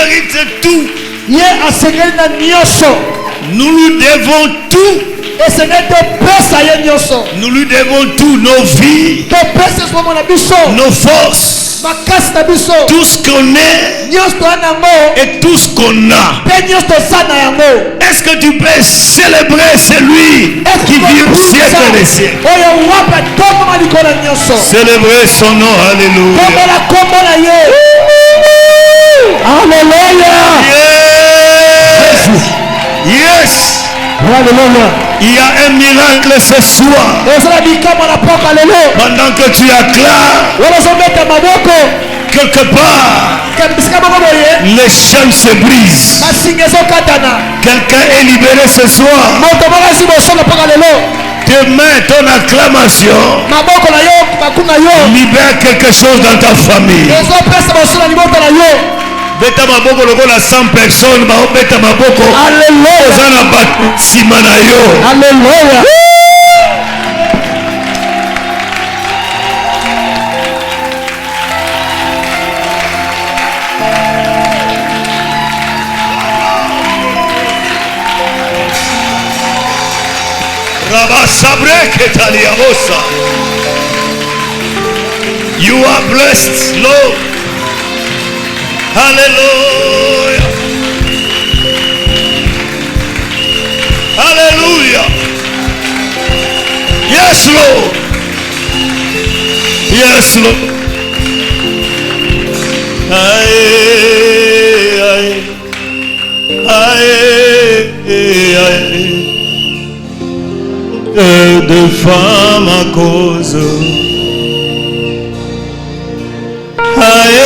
mérite tout. Ye asengeli na nyonso. Nous lui devons tout. Esengeli topesa ye nyonso. Nous lui devons tout, nos vies, Topesa somo na biso. nos forces, Makasi na biso. tout ce qu'on est Nyonso toanango. et tout ce qu'on a. Pe nyonso tosana yango. Est-ce que tu peux célébrer celui qui vit au siècle des siècles? Oyo wapa tomo likolo nyonso. Célébrer son nom, alléluia. Kombola kombola ye. Alléluia. Yes. Alléluia. Il y a un miracle ce soir. Pendant que tu acclames, quelque part, les chaînes se brisent. Quelqu'un est libéré ce soir. Tes mains, ton acclamation libère quelque chose dans ta famille. Beta maboko lokola 100 personnes ba beta maboko. Alléluia. Ozana batima na yo. Alléluia. Rabba sabre ketalia bosa. You are blessed, Lord. Hallelujah. Hallelujah. Yes, Lord. Yes, Lord. Aye, aye. Aye, aye. De femmes à cause. Aye.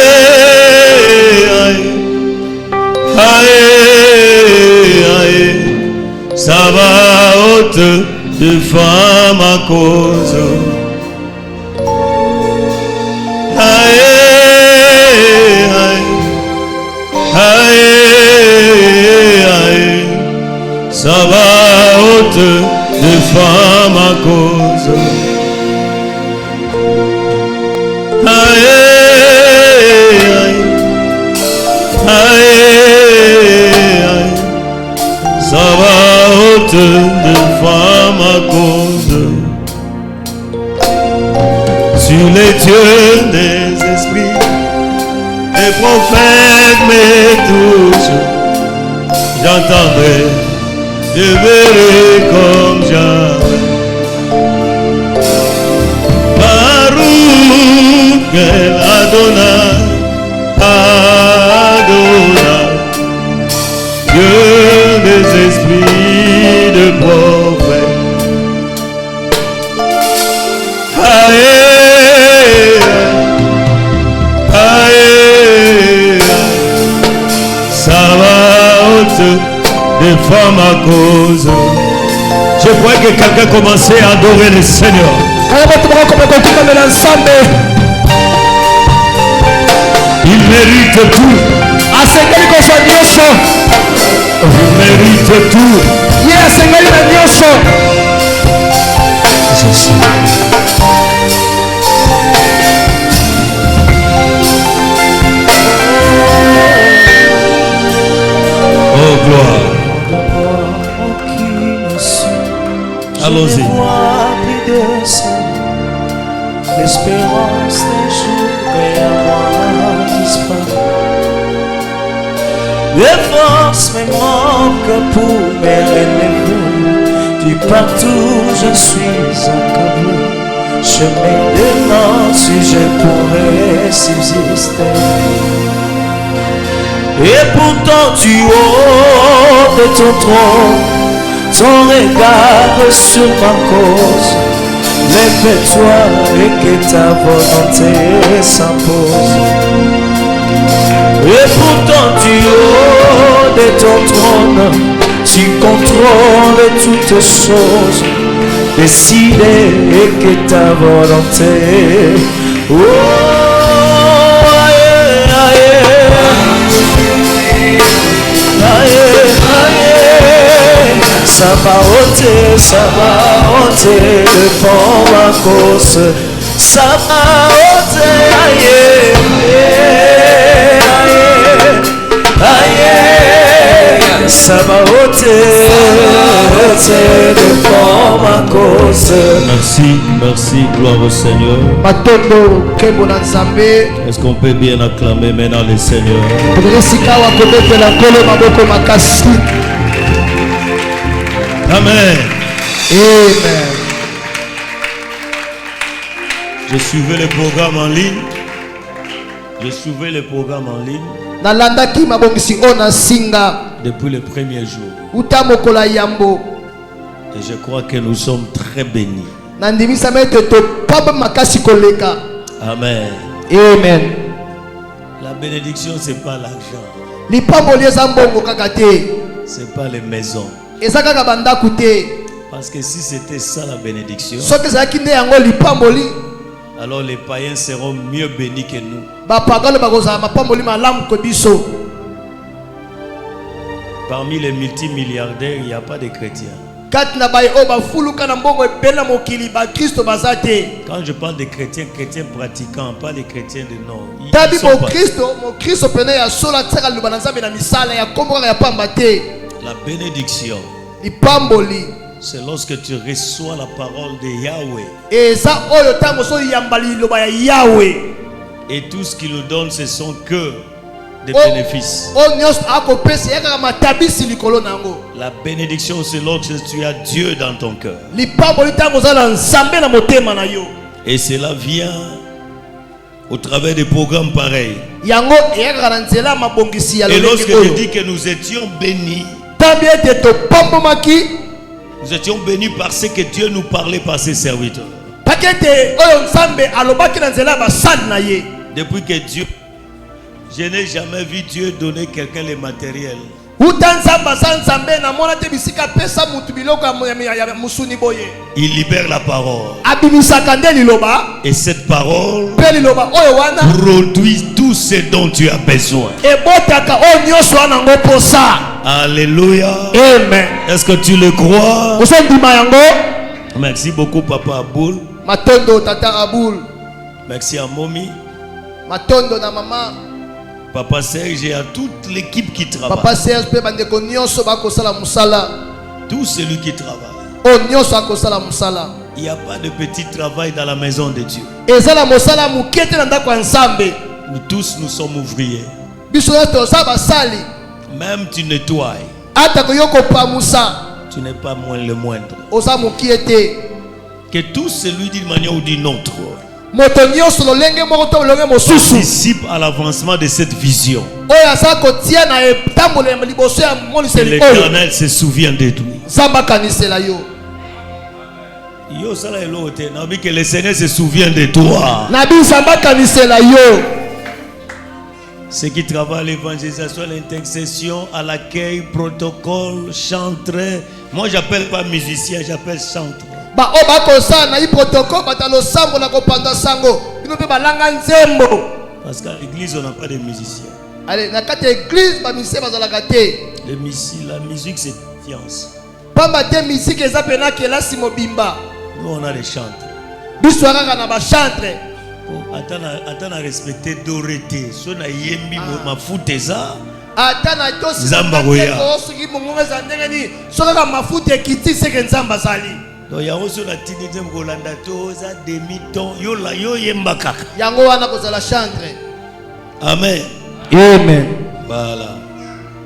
Ça va haute de femmes à cause. Aïe, aïe, aïe, aïe. Ça va haute de femmes à cause. Aïe, aïe, aïe. Ça va haute de femmes à cause. Sur les dieux des esprits, les prophètes me touchent. J'entendrai, je verrai comme jamais. Baruch el Adonai, Adonai, Dieu des esprits de prophètes. Aïe, aïe, ça va haute des femmes à cause. Je crois que quelqu'un commençait à adorer le Seigneur. Il mérite tout. Il mérite tout. Jésus. Oh gloire. Allons-y. L'espérance des jours et à moi disparaît. Les forces me manquent pour me relever. Du partout je suis accablé. Je me demande si je pourrais subsister. Et pourtant tu haut de ton trône, ton regard sur ma cause. Lève-toi et que ta volonté s'impose. Et pourtant du haut de ton trône, tu contrôles toutes choses. Décide et que ta volonté. Oh, aïe, aïe, aïe, aïe. Ça va ôter le pont à cause. Ça va ôter, aïe, aïe, aïe. Sabaoth, défends ma cause. Merci, merci, gloire au Seigneur. Matondo kembo na Nzambe. Est-ce qu'on peut bien acclamer maintenant le Seigneur? Esika wa kobetela nkolo maboko makasi. Amen. Amen. Je suivais le programme en ligne. Je suivais le programme en ligne. Nalandaki mabongisi ona singa. Depuis le premier jour. Uta mokola yambo. Et je crois que nous sommes très bénis. Nandimisa mete to papa makasi koleka. Amen. Amen. La bénédiction, c'est pas l'argent. Lipambo lieza mbongo kaka te. C'est pas les maisons. Eza kaka bandaku te. Parce que si c'était ça la bénédiction, Soki ezalaki nde yango lipamboli, alors les païens seront mieux bénis que nous. bapagano bakozala mapamboli malamu ko biso. Parmi les multimilliardaires, il n'y a pas de chrétiens. Kati na baye o bafuluka na mbongo ebela mokili ba Kristo bazate. Quand je parle de chrétiens, chrétiens pratiquants, pas les chrétiens de non. Tabi mo Kristo pene ya sola tsaka lubana nzambe na misala ya komboka ya pamba te. La bénédiction, Lipamboli. c'est lorsque tu reçois la parole de Yahweh. Eza oyo tango so yambali loba ya Yahweh. Et tout ce qu'il nous donne, ce sont que des bénéfices. O nyos akopesi yaka matabisi likolo nango. La bénédiction, c'est lorsque tu as Dieu dans ton cœur. Lipamboli tango zala nzambe na motema na yo. Et cela vient au travers des programmes pareils. Yango yaka na nzela mabongisi ya Et lolenge lorsque je oyo. dis que nous étions bénis, Tabi ete to pambomaki. nous étions bénis parce que Dieu nous parlait par ses serviteurs. Pakete oyo nzambe alobaki na nzela basali na ye. Depuis que Dieu, je n'ai jamais vu Dieu donner quelqu'un le matériel. Uta nzamba za nzambe na mona te bisika pesa mutu biloko ya musuni boye. Il libère la parole. Abimisaka nde liloba. Et cette parole Pe liloba oyo wana. produit tout ce dont tu as besoin. Ebotaka oyo nyonso wana ngo posa. Alléluia. Amen. Est-ce que tu le crois? Osendima yango. Merci beaucoup, Papa Aboul. Matondo tata Aboul. Merci à Momi, Matondo na mama. Papa Serge et à toute l'équipe qui travaille. Papa Serge pe bandeko nyonso bakosala musala. Tout celui qui travaille. O nyonso akosala musala. Il n'y a pas de petit travail dans la maison de Dieu. Ezala musala mukete na ndako ya nzambe. Nous tous, nous sommes ouvriers. Biso to sa basali. Même tu nettoies, Ata ko yoko pamusa. tu n'es pas moins le moindre. Osa mukiete. Que tout celui d'une manière ou d'une autre Moto nyonso lolenge moko to lolenge mosusu. participe à l'avancement de cette vision. Oya sa ko tia na etambo le liboso ya Que moniseli oyo. l'Éternel se souvient de toi. Zamba kanisela yo. Yo, ça là, est l'autre. Non, mais que le Seigneur se souvient de toi. Nabi zamba kanisela yo. Ceux qui travaillent à l'évangélisation, à l'intercession, à l'accueil, protocole, chanteur. Moi, j'appelle pas musicien, j'appelle chanteur. Ba o ba ko sa na i protocole batalo sambo na ko panda sango. Bino pe balanga nzembo. Parce qu'à l'église, on n'a pas de musiciens. Allez, na kati église ba mise bazalaka te. La musique, c'est science. Pamba te musique eza pena kelasi mobimba. Nous, on a des chanteurs. Biso kaka na ba chantre. Attends à respecter Dorothée. Si on a yembi ma foute ça. Ata na tosi Nzamba goya. soki mongonga za ndenge ni soka mafuta ekiti seke nzamba zali. Donc il y a aussi la tinité Rolanda toza demi-ton yo yemba kaka. Yango wana kozala chantre. Amen. Amen. Voilà.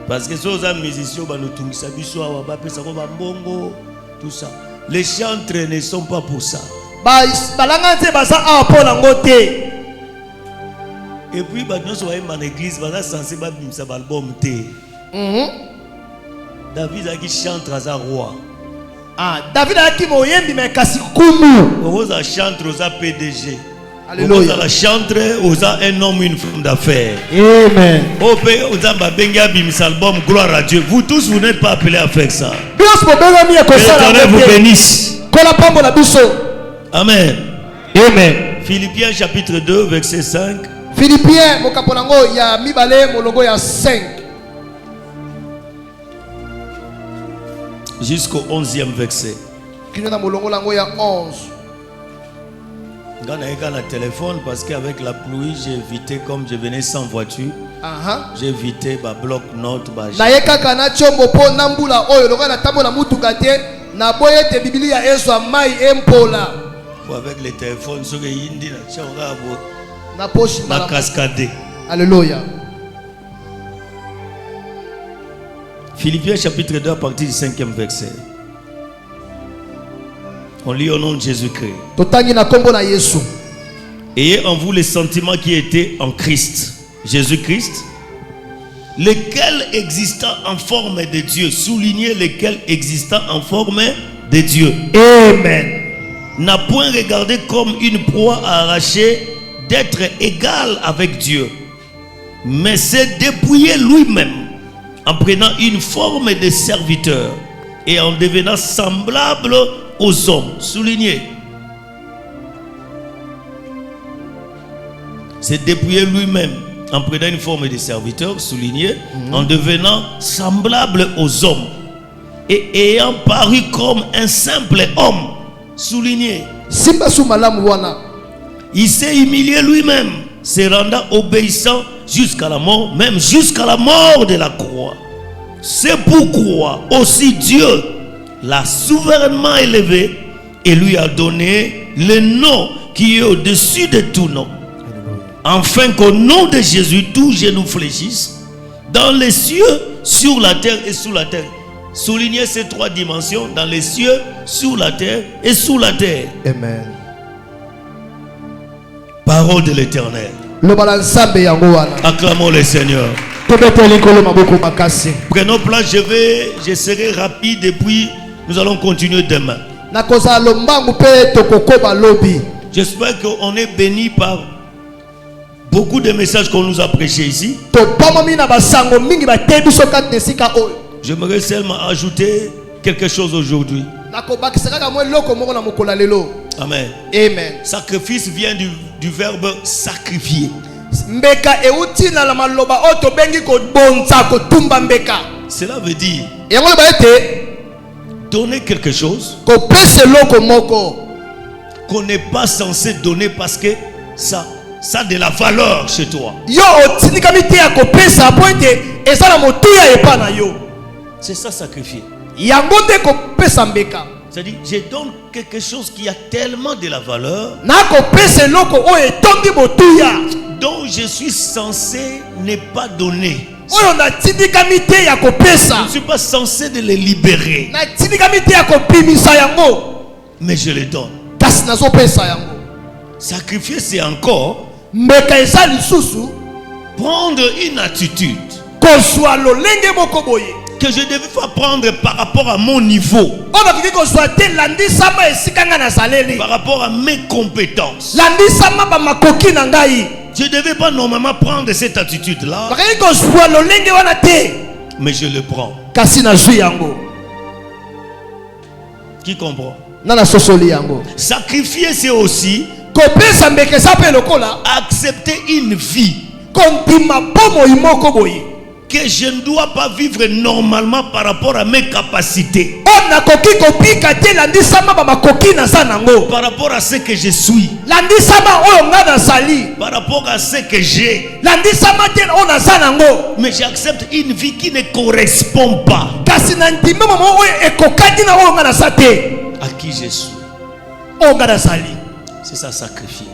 Parce que ceux qui musiciens nous tungisa biso awa ba pesa ko ba mbongo tout ça. Les chantres ne sont pas pour ça. Balanga nze baza awa po nango te. Et puis bah nous sommes dans l'église, bah censé ba bimisa ba album te. David a qui chante à roi. Ah, David a qui moyembi mais kasi kumu. Oza chantre oza PDG. Alléluia. Oza la chantre oza un homme une femme d'affaires. Amen. Ope oza ba benga bimisa album gloire à Dieu. Vous tous vous n'êtes pas appelés à faire ça. Bios bobenga mi Que l'Éternel vous bénisse. Kola pambo la biso. Amen. Amen. Philippiens chapitre 2 verset 5. Philippiens mokaponango ya mibale molongo ya 5 jusqu'au 11e verset. kino na molongo lango ya 11. Quand on a un téléphone parce qu'avec la pluie j'ai évité comme je venais sans voiture. J'ai évité ma bloc note. Naye kaka na chombo po nambula oyo loka na tambo na mutuka te na boye te Biblia ezwa mai empola. Avec les téléphones sur les indi na poche na cascade. Alléluia. Philippiens chapitre 2 à partir du 5e verset. On lit au nom de Jésus-Christ. Totangi na kombo na Yesu. Ayez en vous les sentiments qui étaient en Christ, Jésus-Christ, lesquels existant en forme de Dieu, soulignez lesquels existant en forme de Dieu. Amen. N'a point regardé comme une proie à arracher d'être égal avec Dieu, mais s'est dépouillé lui-même en prenant une forme de serviteur et en devenant semblable aux hommes. Soulignez. S'est dépouillé lui-même en prenant une forme de serviteur, souligné, en devenant semblable aux hommes et ayant paru comme un simple homme, souligné. Il s'est humilié lui-même, se rendant obéissant jusqu'à la mort, même jusqu'à la mort de la croix. C'est pourquoi aussi Dieu l'a souverainement élevé et lui a donné le nom qui est au-dessus de tout nom. Afin qu'au nom de Jésus, tout genou fléchisse dans les cieux, sur la terre et sous la terre. Soulignez ces trois dimensions: dans les cieux, sur la terre et sous la terre. Amen. Parole de l'Éternel. Acclamons le Seigneur. Prenons place, je serai rapide et puis nous allons continuer demain. J'espère qu'on est béni par beaucoup de messages qu'on nous a prêchés ici. J'aimerais seulement ajouter quelque chose aujourd'hui. Amen. Amen. Sacrifice vient du verbe sacrifier. Cela veut dire donner quelque chose qu'on n'est pas censé donner parce que ça a de la valeur chez toi. C'est ça sacrifier. C'est-à-dire, je donne quelque chose qui a tellement de la valeur dont je suis censé ne pas donner. Je ne suis pas censé de les libérer, mais je les donne. Sacrifier, c'est encore prendre une attitude que je ne devais pas prendre par rapport à mon niveau, par rapport à mes compétences. Je ne devais pas normalement prendre cette attitude-là, mais je le prends. Qui comprend? Sacrifier, c'est aussi accepter une vie que je ne dois pas vivre normalement par rapport à mes capacités, par rapport à ce que je suis, par rapport à ce que j'ai. Mais j'accepte une vie qui ne correspond pas à qui je suis. C'est ça, sacrifier.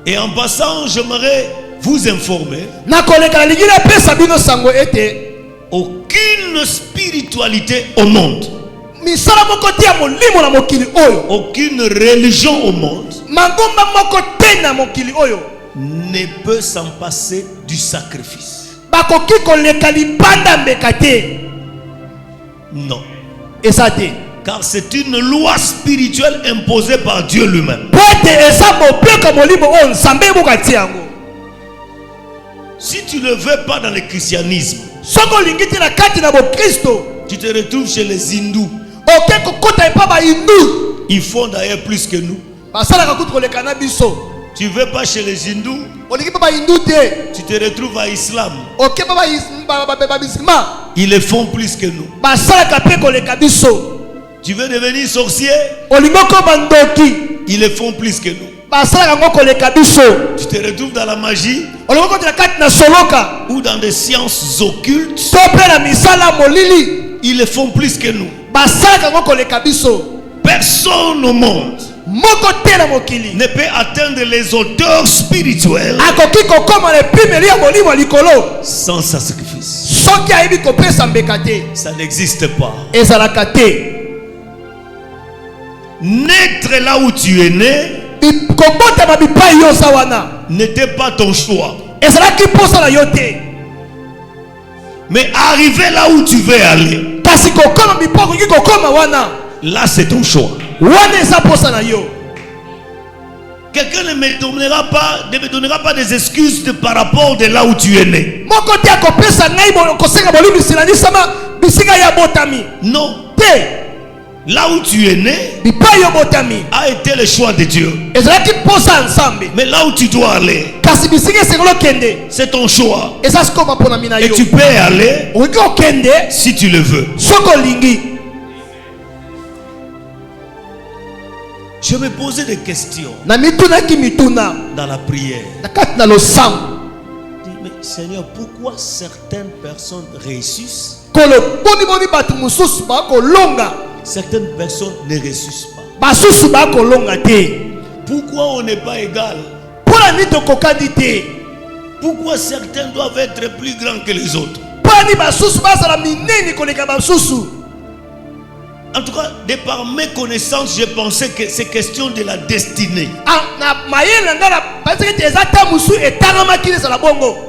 Et en passant, j'aimerais vous informer, aucune spiritualité au monde, aucune religion au monde ne peut s'en passer du sacrifice. Non. Car c'est une loi spirituelle imposée par Dieu lui-même. Si tu ne le veux pas dans le christianisme, tu te retrouves chez les hindous. Ils font d'ailleurs plus que nous. Tu ne veux pas chez les hindous, tu te retrouves à l'islam. Ils le font plus que nous. Tu veux devenir sorcier, ils le font plus que nous. Tu te retrouves dans la magie ou dans des sciences occultes. Ils le font plus que nous. Personne au monde ne peut atteindre les auteurs spirituels sans sacrifice. Ça n'existe pas. Naître là où tu es né n'était pas ton choix. Mais arriver là où tu veux aller, là c'est ton choix. Quelqu'un ne me donnera pas des excuses par rapport de là où tu es né. Non. Là où tu es né a été le choix de Dieu. Mais là où tu dois aller, c'est ton choix. Et tu peux aller si tu le veux. Je me posais des questions dans la prière. Mais Seigneur, pourquoi certaines personnes réussissent? Certaines personnes ne réussissent pas. Pourquoi on n'est pas égal? Pourquoi certains doivent être plus grands que les autres? En tout cas, de par mes connaissances, je pensais que c'est question de la destinée.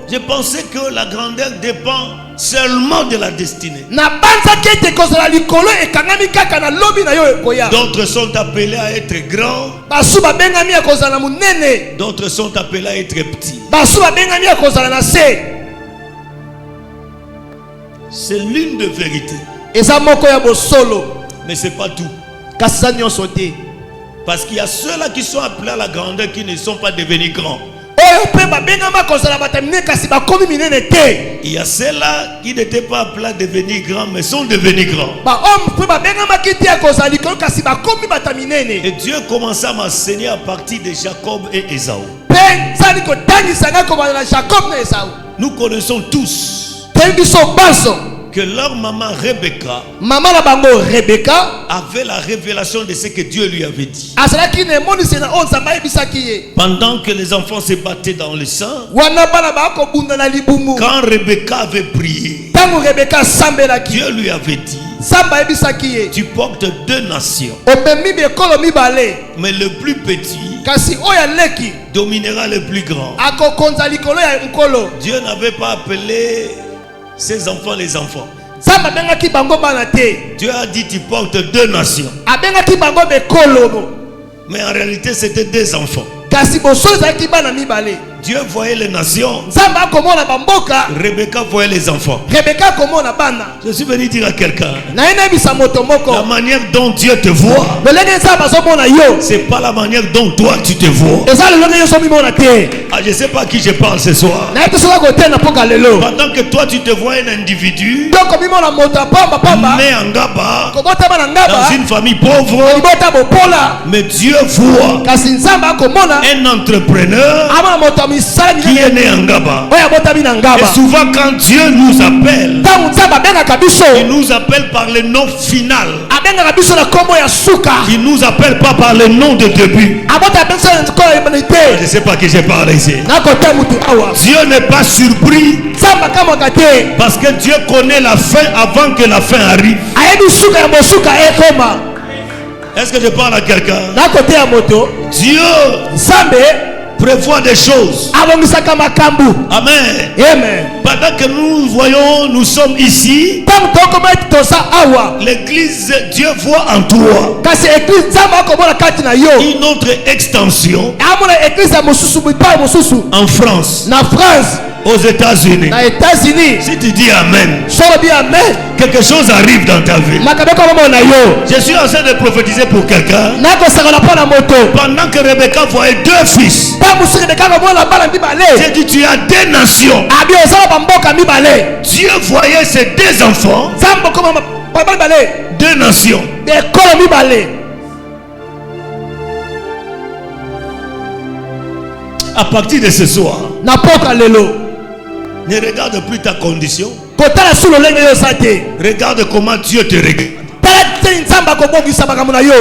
Je pensais que la grandeur dépend seulement de la destinée. D'autres sont appelés à être grands. D'autres sont appelés à être petits. C'est l'une des vérités. Mais ce n'est pas tout. Parce qu'il y a ceux-là qui sont appelés à la grandeur qui ne sont pas devenus grands. Il y a ceux-là qui n'étaient pas appelés à devenir grands mais sont devenus grands. Et Dieu commença à m'enseigner à partir de Jacob et Ésaü. Nous connaissons tous que leur maman Rebecca avait la révélation de ce que Dieu lui avait dit. Pendant que les enfants se battaient dans le sang, quand Rebecca avait prié, Dieu lui avait dit: tu portes deux nations, mais le plus petit dominera le plus grand. Dieu n'avait pas appelé ses enfants les enfants. Dieu a dit: tu portes deux nations. Mais en réalité c'était des enfants. Dieu voyait les nations. Rebecca voyait les enfants. Je suis venu dire à quelqu'un, la manière dont Dieu te voit, c'est pas la manière dont toi tu te vois. Je ne sais pas à qui je parle ce soir. Pendant que toi tu te vois un individu né en Gaba, dans une famille pauvre, mais Dieu voit un entrepreneur qui est né en Gaba. Et souvent quand Dieu nous appelle, il nous appelle par le nom final. Il nous appelle pas par le nom de début. Je ne sais pas qui je parle ici. Dieu n'est pas surpris parce que Dieu connaît la fin avant que la fin arrive. Est-ce que je parle à quelqu'un? Dieu prévoit des choses. Amen. Pendant que nous voyons, nous sommes ici, l'église, Dieu voit en toi une autre extension en France, aux États-Unis. Si tu dis Amen, quelque chose arrive dans ta vie. Je suis en train de prophétiser pour quelqu'un. Pendant que Rebecca voyait deux fils, j'ai dit: tu as deux nations. Dieu voyait ces deux enfants, deux nations. À partir de ce soir, na poka lelo ne regarde plus ta condition. kotala solo lenge yo sate Regarde comment Dieu te regarde. tala te nzamba ko bongisa makambo na yo.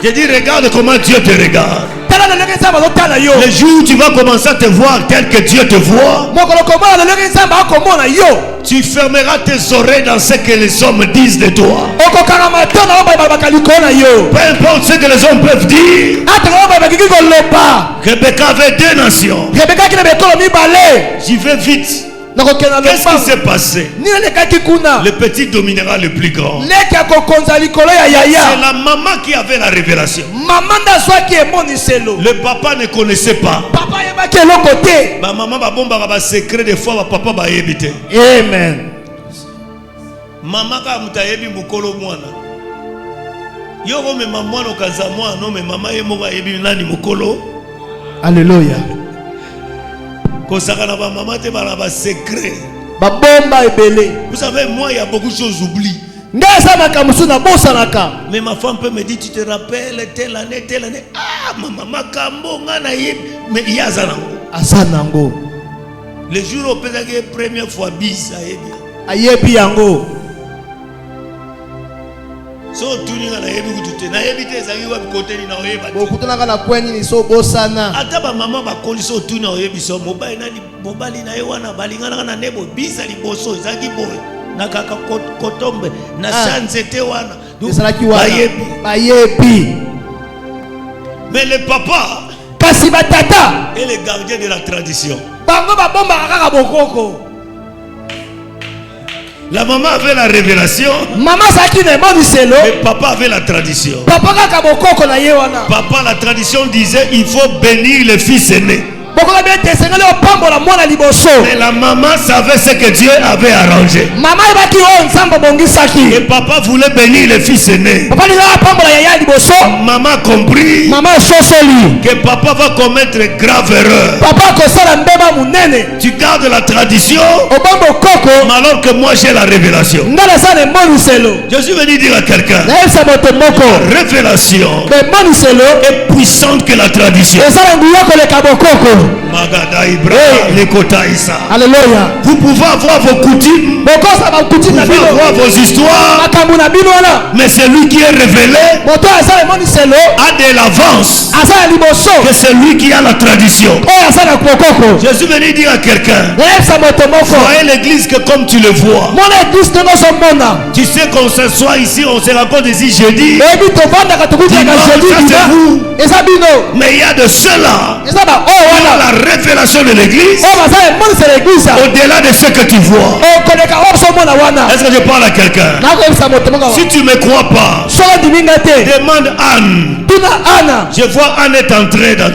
Je dis regarde comment Dieu te regarde. tala na lenge nzamba zo tala yo. Le jour où tu vas commencer à te voir tel que Dieu te voit, mokolo komona na lenge nzamba akomona yo. tu fermeras tes oreilles dans ce que les hommes disent de toi. okokanga matona oba babaka likona yo. Peu importe ce que les hommes peuvent dire. ataka oba babaki koloba. Rebecca avait 2 nations. Rebecca kina bekolo mibale. J'y vais vite. Qu'est-ce qui s'est passé? Le petit dominera le plus grand. C'est la maman qui avait la révélation. Le papa ne connaissait pas. Ma maman va bomba ba secret des fois papa va éviter. Amen. Maman ka mutayebi mukolo mwana. Yoko me maman okaza mwana no me maman ye moka yebi nani mukolo. Alléluia. Vous savez, moi, il y a beaucoup de choses oubliées. Mais ma femme peut me dire, tu te rappelles telle année. Ah, ma maman, mais il y a Zanango. Le jour où on peut dire la première fois, bis, ayebi yango. So tuninga na yebi kutute na yebi te zangi wa côté ni na oyeba bokutana na kweni ni so bosana ata ba mama ba koli so tuna oyebi so mobali nani mobali na ye wana balingana na nebo bisa liboso zangi boye na kaka kotombe na chance te wana esalaki wana bayebi. Mais le papa kasi batata est le gardien de la tradition. bango babomba kaka bokoko. La maman avait la révélation. Maman saki ne moniselo. Mais papa avait la tradition. Papa kaka bokoko na ye wana. Papa, la tradition disait il faut bénir le fils aîné. Mais la maman savait ce que Dieu avait arrangé. Et papa voulait bénir le fils aîné. Maman a compris que papa va commettre grave erreur. Tu gardes la tradition, mais alors que moi j'ai la révélation. Je suis venu dire à quelqu'un, la révélation est puissante que la tradition. Alléluia. Vous pouvez avoir vos coutumes, vous pouvez avoir vos histoires, mais celui qui est révélé a de l'avance que celui qui a la tradition. Je suis venu dire à quelqu'un, voyez l'église que comme tu le vois. Tu sais qu'on s'assoit ici, on se rencontre ici jeudi. Mais il y a de ceux-là qui ont la révélation de l'église au-delà de ce que tu vois. Est-ce que je parle à quelqu'un? Si tu ne me crois pas, demande Anne. Je vois Anne est entrée dans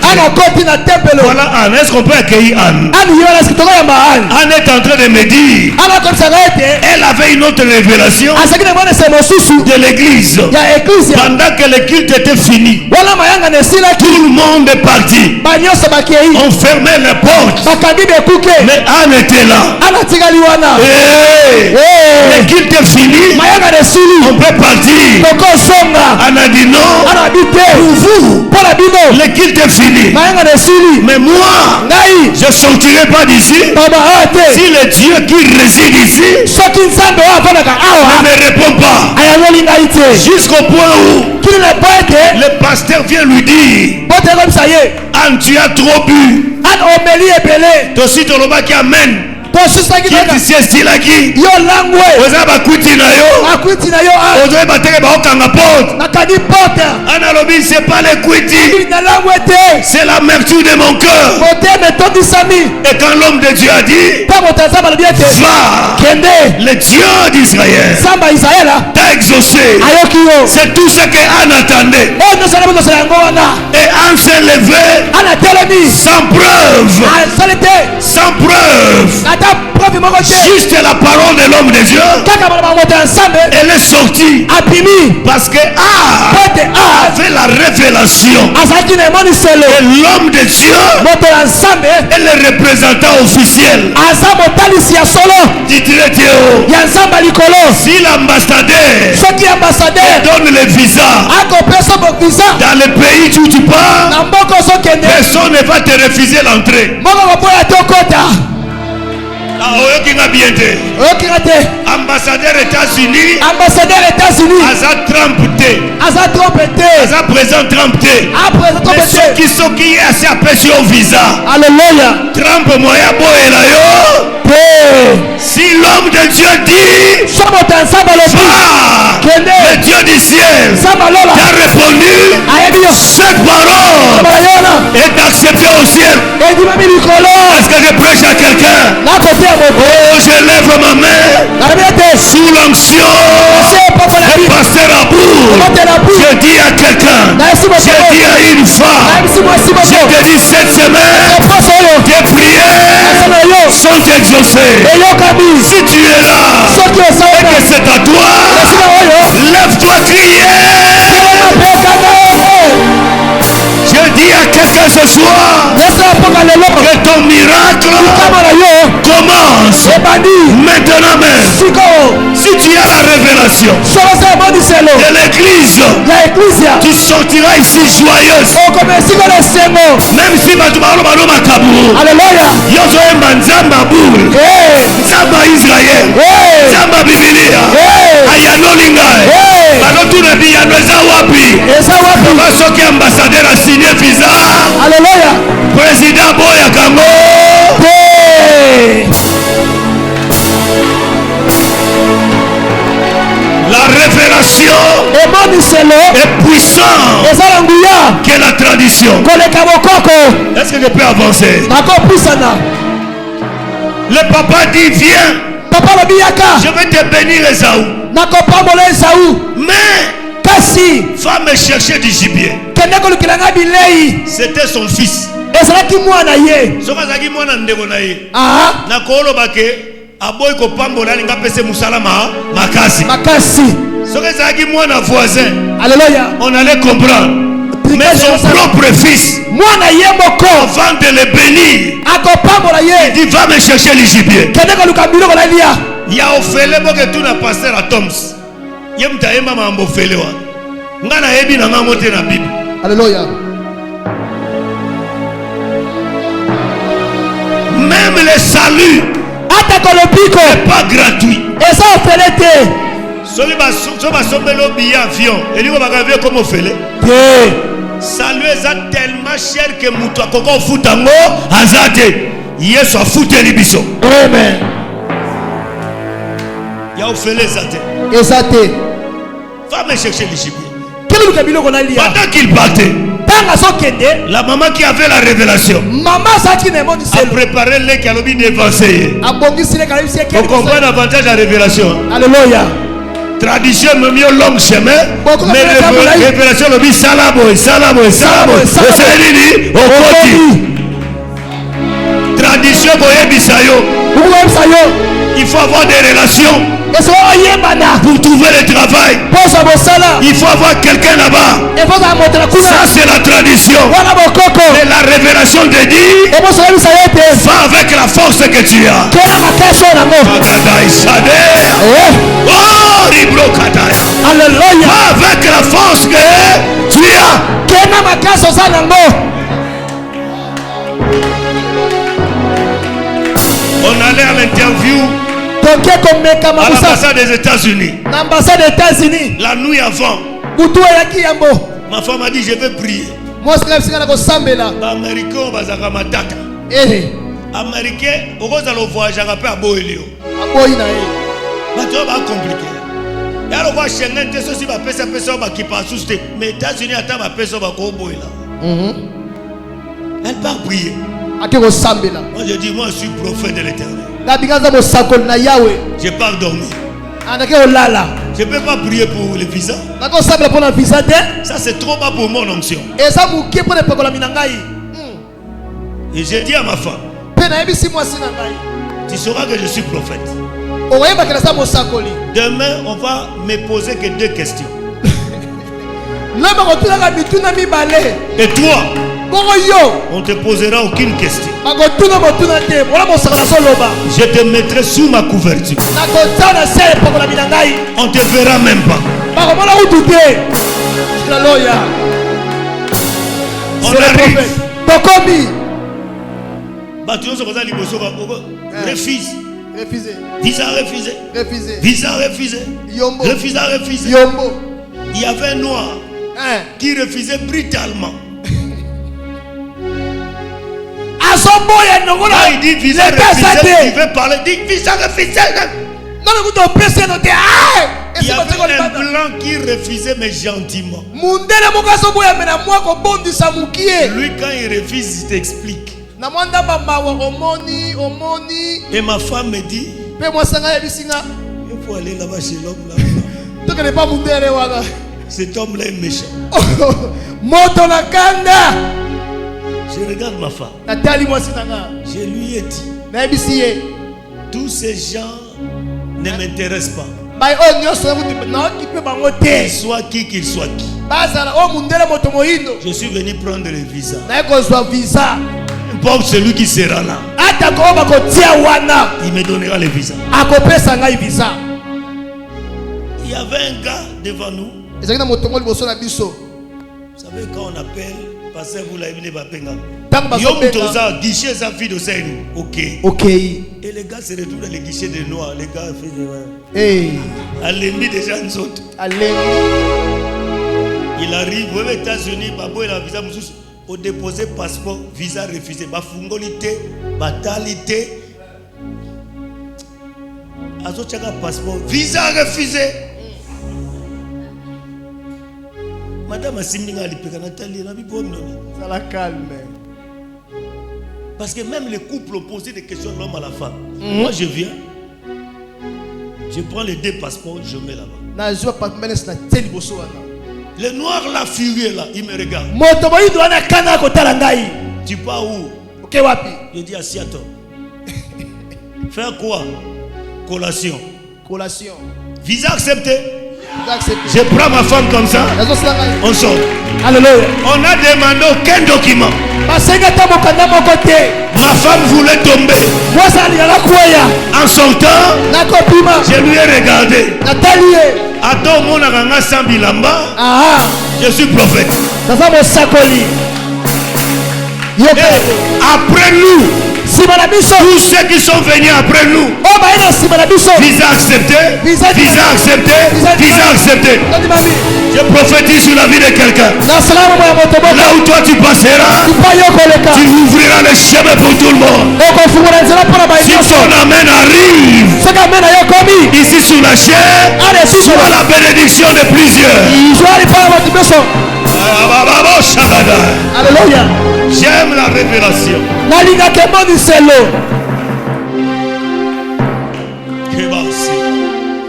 voilà Anne. Est-ce qu'on peut accueillir Anne? Anne est en train de me dire elle avait une autre révélation de l'église. Pendant que le culte était fini, tout le monde est parti. On fermait les portes. Mais Anne était là. Le culte est fini. On peut partir. Anne a dit non. Pour vous, le culte est fini. Mais moi, je ne sortirai pas d'ici. Si le Dieu qui réside ici ne me répond pas, jusqu'au point où le pasteur vient lui dire Anne, tu as trop bu. Tosi toloba qui amène. Qui est ici style qui? Oza bakuti na yo. Oza bateke ba okanga porte. Analobi c'est pas le kuiti. C'est l'amertume de mon cœur. Et quand l'homme de Dieu a dit va, le Dieu d'Israël t'a exaucé. C'est tout ce que Anne attendait. Et Anne s'est levée sans preuve. Sans preuve. Juste la parole de l'homme de Dieu, elle est sortie. Parce que avait la révélation. Et l'homme de Dieu est le représentant officiel. Si l'ambassadeur donne le visa dans le pays où tu pars, personne ne va te refuser l'entrée. Ambassadeur États-Unis, Trump président Trump mais ceux qui sont qui assez appréciés au visa. Alléluia. Trump moya boyela yo. Si l'homme de Dieu dit le Dieu du ciel t'a répondu, cette parole est acceptée au ciel. Est-ce que je prêche à quelqu'un? Oh, je lève ma main sous l'onction du pasteur Abour. Je dis à quelqu'un, je dis à une femme, je te dis cette semaine, tes prières sont exaucées. Si tu es là et que c'est à toi, lève-toi, crier. Je dis à quelqu'un ce soir que ton miracle commence maintenant même. Si tu as la révélation de l'église, tu sortiras ici joyeuse. Même si Alléluia. Zamba Israël, Zamba Bibilia, Ayano Lingae, Balotu Nebiyano Ezawapi, Basoki ambassadeur a signé visa. Alléluia. Président Boya Kango. La révélation est puissante que la tradition. Est-ce que je peux avancer? Le papa dit viens. Je vais te bénir Esaou. Mais va me chercher du gibier. C'était son fils. Alléluia. On allait comprendre. Mais son propre fils, avant de le bénir, il dit va me chercher le gibier. Il y a offert que tout n'a passé à Toms. Alléluia. Même le salut n'est pas gratuit. Salut est tellement cher que Moutoua Koko Foutango Azate. Yesu a foutu l'Ibiso. Amen. Il a offert les athées. Va me chercher les gibiers. Pendant qu'il partait, la maman qui avait la révélation a préparé les calobines évancées. Vous comprenez l'avantage de la révélation? Alléluia. Tradition me mis au long chemin, mais révélation le dit salabo. Tradition il faut avoir des relations pour trouver le travail. Il faut avoir quelqu'un là-bas. Ça c'est la tradition. Et la révélation de Dieu va avec la force que tu as. Alléluia. Va avec la force que tu as. On allait à l'interview à l'ambassade des États-Unis. La nuit avant, ma femme a dit je vais prier. Américain bazaka mataka. Américain, pourquoi ça le voyage à peu à Boelio? Maintenant va compliqué. Et alors va Schengen te ceci va pesa qui passe sous mais États-Unis attend va pesa va ko boila. Elle part prier. Moi je dis moi je suis prophète de l'Éternel. Je pars dormir. Je ne peux pas prier pour le visa. Ça c'est trop bas pour mon onction. Et j'ai dit à ma femme, Tu sauras que je suis prophète. Demain, on va me poser que 2 questions. Et toi, on ne te posera aucune question. Je te mettrai sous ma couverture. On ne te verra même pas. On arrive. Refuse. Visa refusé. Visa refusé. Refusé. Il y avait un noir qui refusait brutalement. Il dit visa refusé. Il veut parler. Il dit visa refusé. Il y avait un blanc qui refusait mais gentiment. Lui quand il refuse il t'explique. Et ma femme me dit il faut aller là-bas chez l'homme là. Cet homme là est méchant. Je regarde ma femme. Je lui ai dit tous ces gens ne m'intéressent pas. Qu'il soit qui qu'il soit qui. Je suis venu prendre le visa. Importe celui qui sera là. Il me donnera le visa. Il y avait un gars devant nous. Vous savez quand on appelle parce que vous l'avez vu guichet sa fille de scène. Ok. Et les gars se retrouvent dans les guichets de noirs. Les gars font l'ennemi des gens autres. Il arrive aux États-Unis, il a visa au déposer passeport, visa refusé, bafungolité, batalité. Azochaka passeport, visa refusé. Madame Asimninga Lipeka Nathalie, ça la calme. Parce que même les couples ont posé des questions de l'homme à la femme. Moi je viens, je prends les 2 passeports, je mets là-bas. Le noir là, furieux là, il me regarde. Tu pars où? Je dis à Seattle. Faire quoi? Collation. Visa accepté. Je prends ma femme comme ça. On sort. Alléluia. On a demandé aucun document. Ma femme voulait tomber. En sortant, je lui ai regardé. Attends, mon aganga sambilamba. Je suis prophète. Après nous, tous ceux qui sont venus après nous, visa accepté, visa accepté, visa accepté. Je prophétise sur la vie de quelqu'un. Là où toi tu passeras, tu ouvriras les chemins pour tout le monde. Si ton amen arrive ici sur la chair, soit la bénédiction de plusieurs. Alléluia. J'aime la révélation.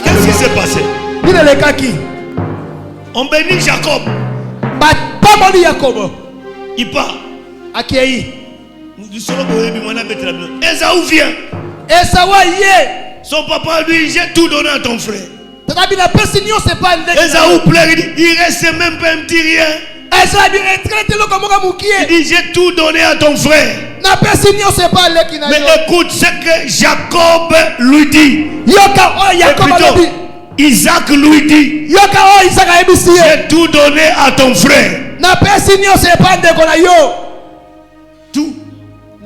Qu'est-ce qui s'est passé? On bénit Jacob. Il part. Esaü vient. Son papa lui dit j'ai tout donné à ton frère. Esaü pleure, il reste même pas un petit rien. Il dit j'ai tout donné à ton frère. Mais écoute ce que Jacob lui dit. Isaac lui dit j'ai tout donné à ton frère. Tout.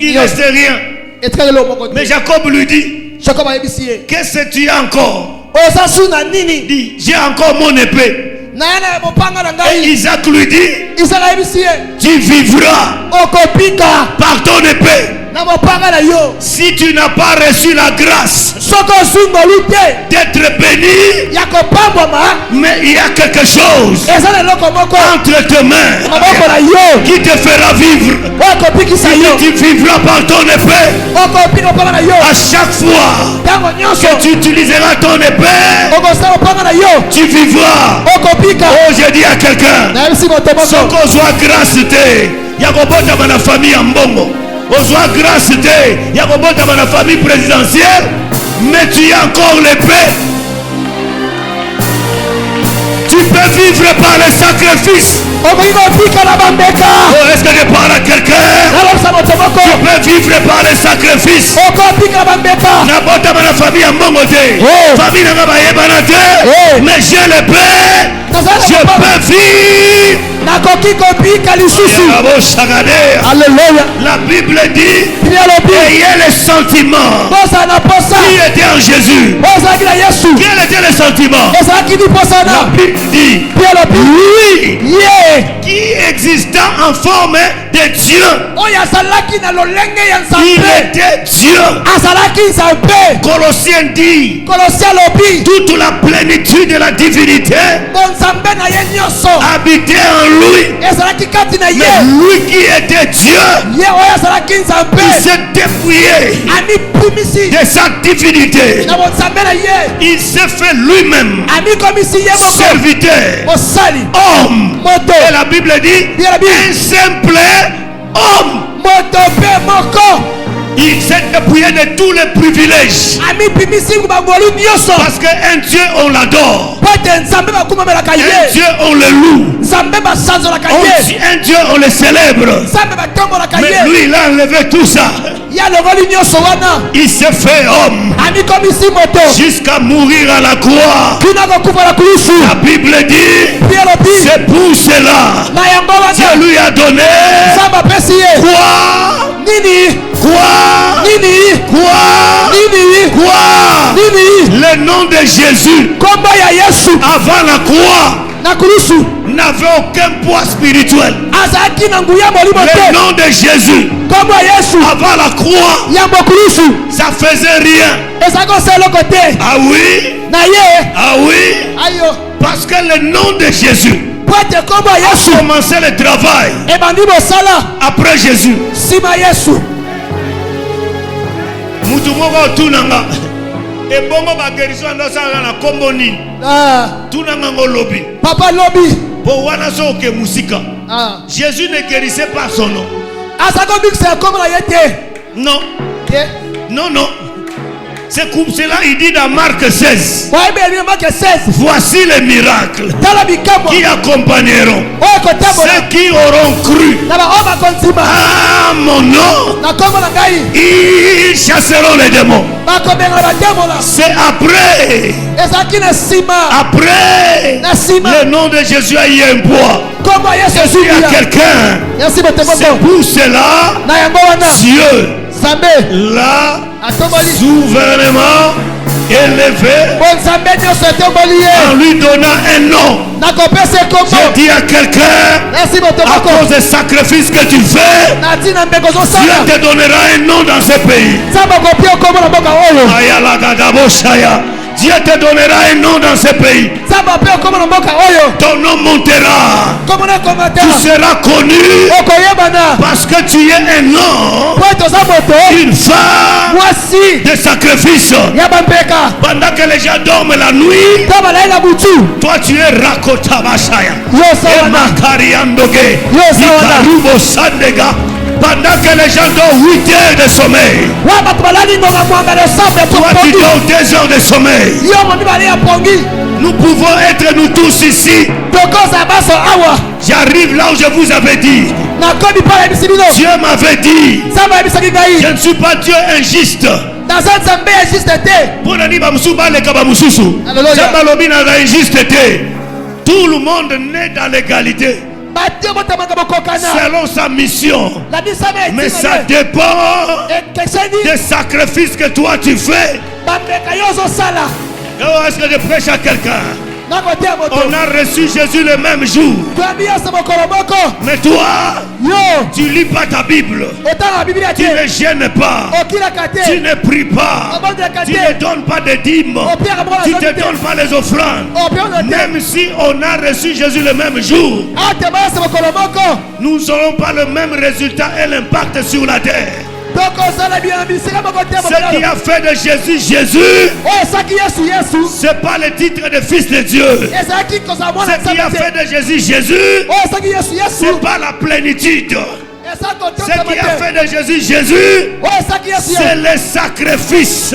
Il reste rien. Mais Jacob lui dit qu'est-ce que tu as encore? Il dit j'ai encore mon épée. Et Isaac lui dit tu vivras par ton épée. Si tu n'as pas reçu la grâce d'être béni, mais il y a quelque chose entre tes mains qui te fera vivre. Tu vivras par ton épée. À chaque fois que tu utiliseras ton épée, tu vivras. Oh, j'ai dit à quelqu'un, ce qu'on soit grâce, il y a la famille en bongo. Ozoa grâce de Yakobota dans la famille présidentielle, mais tu as encore l'épée. Tu peux vivre par les sacrifices. Oh, est-ce que je parle à quelqu'un? Tu peux vivre par les sacrifices. N'abota dans la famille à Mongoté. Famille n'a pas ébanate. Mais j'ai l'épée. Je peux vivre. Alléluia. La Bible dit ayez les sentiments qui étaient en Jésus. Quel était le sentiment? La Bible dit lui qui existant en forme de Dieu. Il était Dieu. Colossiens dit toute la plénitude de la divinité habitait en lui. Mais lui qui était Dieu, il s'est dépouillé de sa divinité. Il s'est fait lui-même serviteur, homme. Et la Bible dit un simple homme. Il s'est dépouillé de tous les privilèges. Parce qu'un Dieu on l'adore. Un Dieu on le loue. Un Dieu on le célèbre. Mais lui il a enlevé tout ça. Il s'est fait homme jusqu'à mourir à la croix. La Bible dit c'est pour cela Dieu lui a donné le nom de Jésus avant la croix n'avait aucun poids spirituel. Le nom de Jésus avant la croix ça faisait rien. Ah oui, ah oui, parce que le nom de Jésus a commencé le travail après Jésus. Mutumoko tunanga ebongo ba guérison ndo sala na kombo nini tunanga ngolobi papa lobi po wana soke musika Jésus ne guérissait pas son nom. Non. Non, non. C'est comme cela, il dit dans Marc 16. Voici les miracles qui accompagneront ceux qui auront cru. Ah, mon nom, ils chasseront les démons. C'est après le nom de Jésus a eu un poids. Jésus a quelqu'un. C'est pour cela Dieu là souverainement élevé en lui donnant un nom. Je dis à quelqu'un, à cause des sacrifices que tu fais, Dieu te donnera un nom dans ce pays. Dieu te donnera un nom dans ce pays. Ton nom montera. Tu seras connu parce que tu es un homme, une femme de sacrifice. Pendant que les gens dorment la nuit, toi tu es Rakota Bashaya. Pendant que les gens dorment 8 heures de sommeil, toi tu dors 2 heures de sommeil. Nous pouvons être nous tous ici. J'arrive là où je vous avais dit. Dieu m'avait dit, je ne suis pas Dieu injuste. Tout le monde naît dans l'égalité selon sa mission, mais ça dépend des sacrifices que toi tu fais. Est-ce que je prêche à quelqu'un? On a reçu Jésus le même jour. Mais toi, tu lis pas ta Bible. Tu ne gênes pas. Tu ne pries pas. Tu ne donnes pas de dîmes. Tu ne te donnes pas les offrandes. Même si on a reçu Jésus le même jour, nous n'aurons pas le même résultat et l'impact sur la terre. Ce qui a fait de Jésus Jésus, c'est pas le titre de fils de Dieu. Ce qui a fait de Jésus Jésus, c'est pas la plénitude. Ce qui a fait de Jésus Jésus, c'est le sacrifice.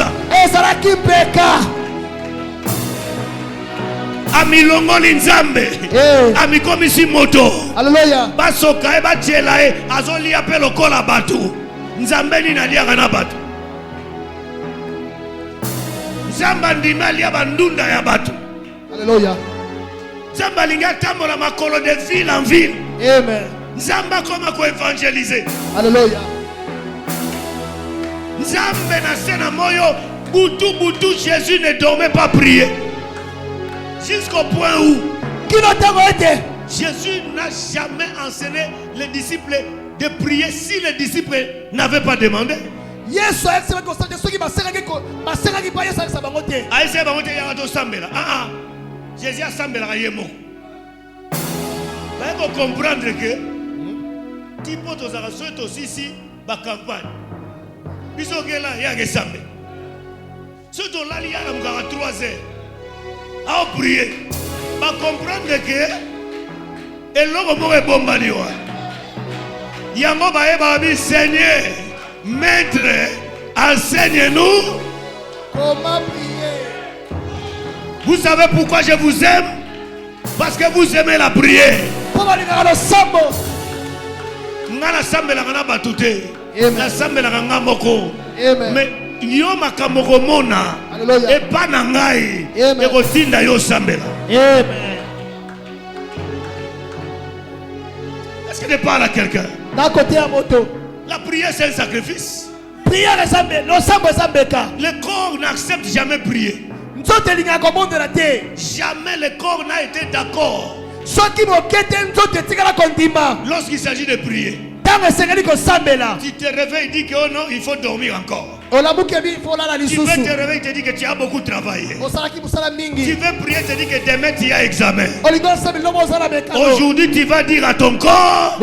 Amilongoli nzambe amikomisi moto basoka batiela azoli ape lokola batu nzambe nini aliaka na batu nzamba ndima alia bandunda ya batu. Alléluia. Nzamba alingi atambola makolo de ville en ville. Amen. Nzamba akoma koevangelize. Alléluia. Nzambe na sena moyo butu Jésus ne dormait pas prier. Jusqu'au point où Jésus n'a jamais enseigné les disciples de prier si les disciples n'avaient pas demandé. Jésus a sambela yemo. Vous comprendre que tipo tozara soto sisi ba campagne. Biso kela ya ke sambe. Soto lali ya mukara 3 heures. À prier, va comprendre que et l'homme m'a bombardé. Yango ba bi Seigneur, maître, enseigne-nous comment prier. Vous savez pourquoi je vous aime? Parce que vous aimez la prière. Ngana sambe la ngana batute. Na sambe la ngana moko. Mais yo makamoko mona et pas nangai et kotinda yo sambela. Amen. Est-ce que tu parles à quelqu'un? D'un côté à moto. La prière c'est un sacrifice. Prière les sambe, no sambe sambeka. Le corps n'accepte jamais prier. Jamais le corps n'a été d'accord lorsqu'il s'agit de prier. Tu te réveilles et dis que oh non, il faut dormir encore. Tu veux te réveiller et te dis que tu as beaucoup travaillé. Tu veux prier et te dis que demain tu as examen. Aujourd'hui tu vas dire à ton corps,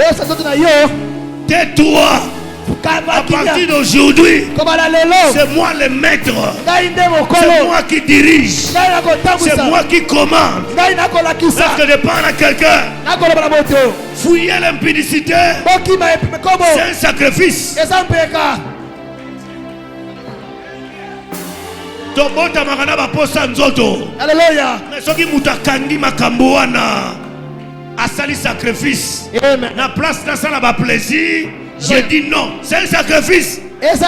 tais-toi. À partir d'aujourd'hui, c'est moi le maître. C'est moi qui dirige. C'est moi qui commande. Lorsque je parle à quelqu'un, fouiller l'impudicité, c'est un sacrifice. Tobota magana baposa nzoto. Alléluia. Mais soki mutakandi makambo wana asali sacrifice. Na place na sala ba plaisir. Je dis non, c'est un sacrifice. Est-ce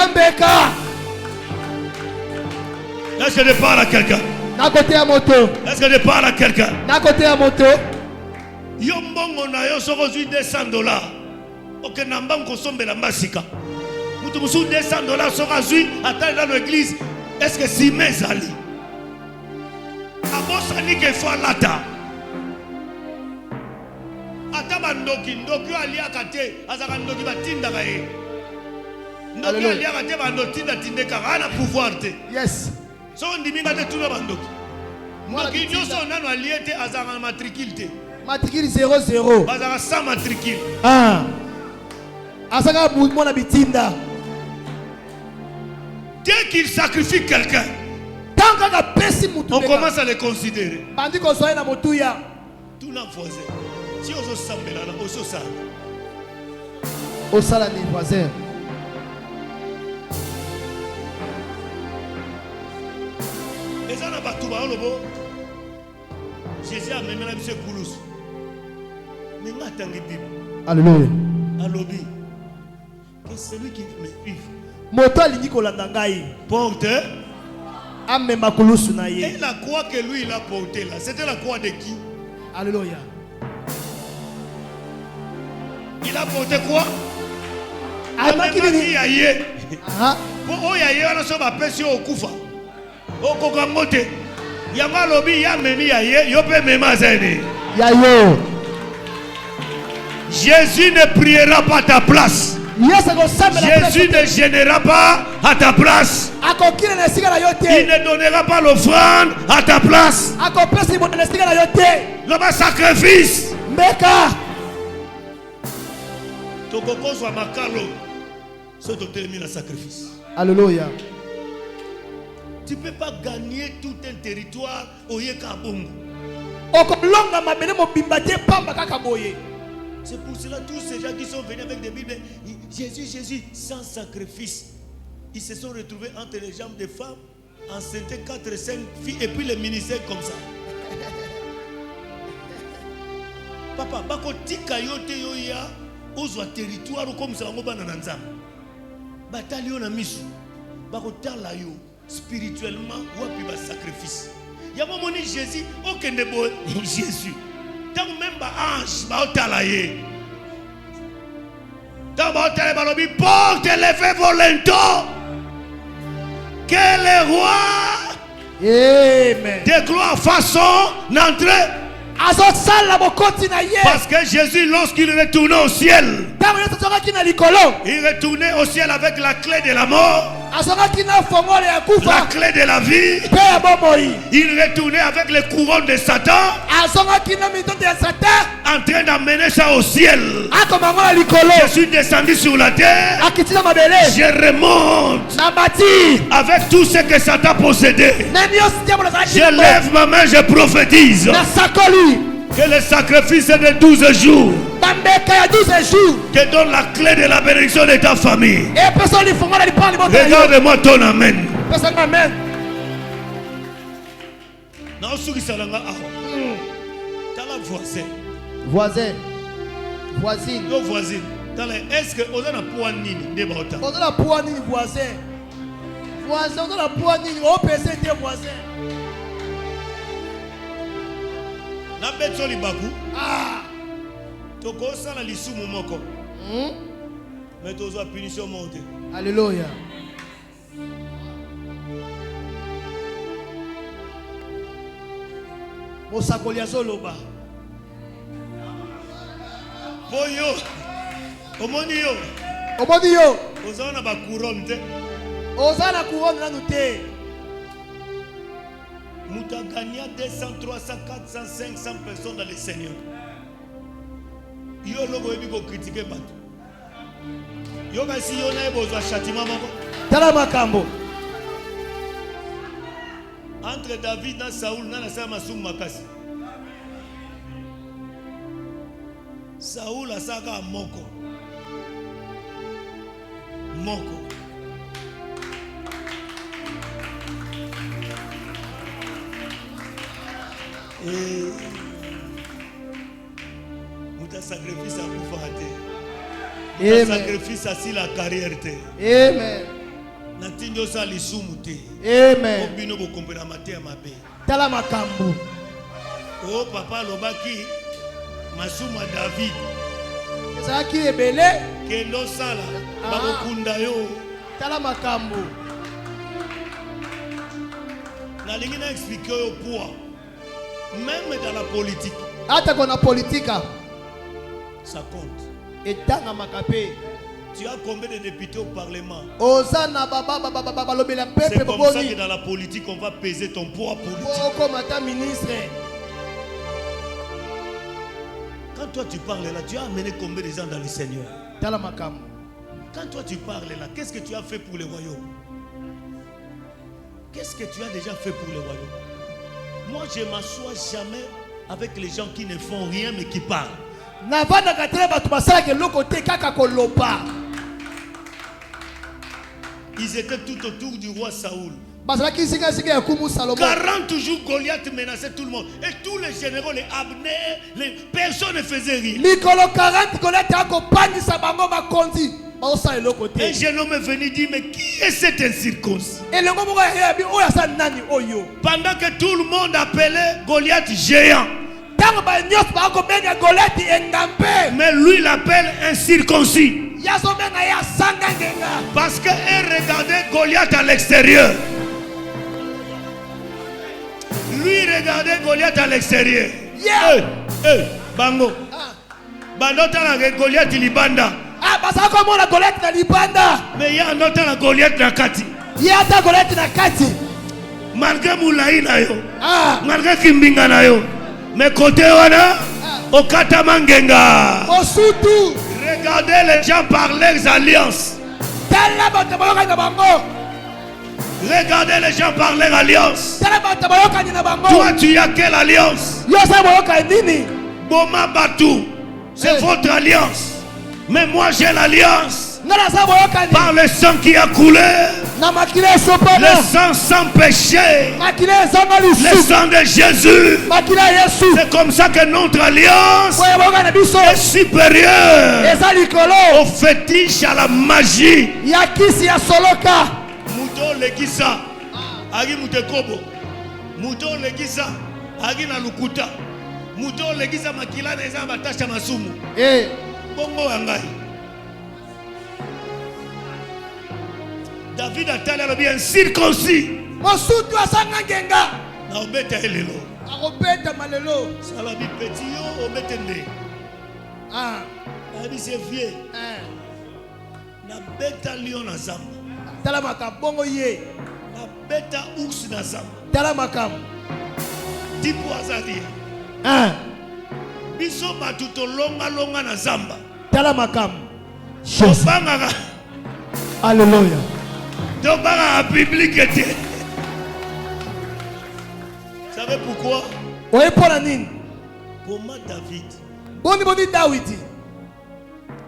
que je parle à quelqu'un? Est-ce que je parle à quelqu'un? Yombongo na yo soko zui $200. Ok, nambam kosombe la masika. Mutu musu $200 soko zui attendre dans l'église. Est-ce que si mes ali? Abosani ke fo lata. Ataba ndoki aliaka te azaka ndoki batinda bae. Ndoki aliaka te bandotinda tindeka ana pouvoir te. Yes. So ndiminga te tuna bandoki. Ndoki nyoso nano aliete azaka matricule te. Matricule 00. Azaka sans matricule. Ah. Azaka mona bitinda. Dès qu'il sacrifie quelqu'un, on commence à le considérer. Bandi ko soye na motuya. Tout n'a voisin. Si on se semble là, on se sent. Au sala ni voisin. Les gens n'ont pas tout le monde. Jésus a même la mise Koulous. Mais maintenant, Bible. Alléluia. Allobi. Que celui qui me suit. Moto alingi kolanda ngai. Porte. Amema Koulous na ye. Et la croix que lui il a portée là, c'était la croix de qui? Alléluia. Il a porté quoi? Qui aye. Pour oyaye on a so ba pesi o kufa. O kokangote. Yanga lobi ya memi aye, yo pe mema zene. Yayo. Jésus ne priera pas à ta place. Jésus ne gênera pas à ta place. Il ne donnera pas l'offrande à ta place. Le sacrifice. Alléluia. Tu ne peux pas gagner tout un territoire au Yekabongo. C'est pour cela tous ces gens qui sont venus avec des Bibles, Jésus, Jésus, sans sacrifice. Ils se sont retrouvés entre les jambes des femmes, enceintés 4 et 5 filles, et puis les ministères comme ça. Papa, bako tika yote yoya, ozwa territoire comme ça, on va dans l'ensemble. Batali yo na misu, bako tala yo spirituellement ou puis ba sacrifice. Ya moni Jésus, aucun de bon Jésus. Tant même ba ange, ba tala ye. Tant ba tala balobi porte levé volontaire. Que le roi Amen. de gloire façon d'entrer. Parce que Jésus, lorsqu'il retournait au ciel, il retournait au ciel avec la clé de la mort, la clé de la vie. Il retournait avec les couronnes de Satan, en train d'amener ça au ciel. Je suis descendu sur la terre, je remonte avec tout ce que Satan possédait. Je lève ma main, je prophétise que le sacrifice de 12 jours te donne la clé de la bénédiction de ta famille. Regarde-moi ton amen. Voisin. Voisine. Voisine. Est-ce que on a la poigne de Bauta? On a la poigne voisin. Voisin, on a la poigne, on peut essayer voisin. Na beto libaku toko sala lisumu moko mais tozo punition monte. Alléluia. Mosakolia zoloba boyo omoni yo ozana ba couronne te ozana couronne na nuté. Nous avons gagné 200, 300, 400, 500 personnes dans le Seigneur. Yo logo ebi ko critiquer bato. Yo ba si yo na ebozwa châtiment moko. Tala makambo. Entre David et Saoul, na sa masum makasi. Saoul asaka moko. Muta sacrifice à Koufate. Muta sacrifice à si la carrière. Amen. Natinyo sa lisumute. Amen. Obino bo kompena mate mabe. Tala makambo. Oh papa lobaki masuma David. Ezaki ebele kendo sala bakunda yo. Tala makambo. Na lingi na expliquer au poids. Même dans la politique. Ata kona politika. Ça compte. Et dans makapé. Tu as combien de députés au Parlement? C'est comme ça que dans la politique, on va peser ton poids politique. Quand toi tu parles là, tu as amené combien de gens dans le Seigneur? Quand toi tu parles là, qu'est-ce que tu as fait pour le royaume? Qu'est-ce que tu as déjà fait pour le royaume? Moi, je ne m'assois jamais avec les gens qui ne font rien mais qui parlent. Ils étaient tout autour du roi Saoul. 40 jours, Goliath menaçait tout le monde. Et tous les généraux, les Abner, personne ne faisait rien. Un jeune homme est venu dire, mais qui est cet incirconcis? Pendant que tout le monde appelait Goliath géant. Mais lui l'appelle incirconcis. Parce qu'il regardait Goliath à l'extérieur. Lui regardait Goliath à l'extérieur. Bango. Bandota la Goliath libanda. Mais il y a un autre la Goliath na kati. Malgré moulaï na yo. Malgré kimbinga na yo. Mais côté wana okata mangenga. Regardez les gens par leurs alliances. Regardez les gens par leurs alliances. Toi tu as quelle alliance? Boma Batou. C'est votre alliance. Mais moi j'ai l'alliance par le sang qui a coulé. Le sang sans péché. Le sang de Jésus. C'est comme ça que notre alliance est supérieure au fétiche, à la magie. Muto legisa agi mutekobo. Muto legisa agi na lukuta. Muto legisa makila na eza batasha masumu. Bongo wangai. David a tellement bien circoncis. Mosutu asanga ngenga. Na obeta elelo. Akobeta malelo. Sala bi petit yo obetende. Abi c'est vieux. Na beta lion na zamba. Tala makabongo ye. Na beta ours na zamba. Tala makam. Tipo azali. Biso batuto longa na zamba. Tala makam. Bangaka. Alléluia. Dobara a public était. Vous savez pourquoi? Oye pour la nine. Comment David, Boni Dawidi,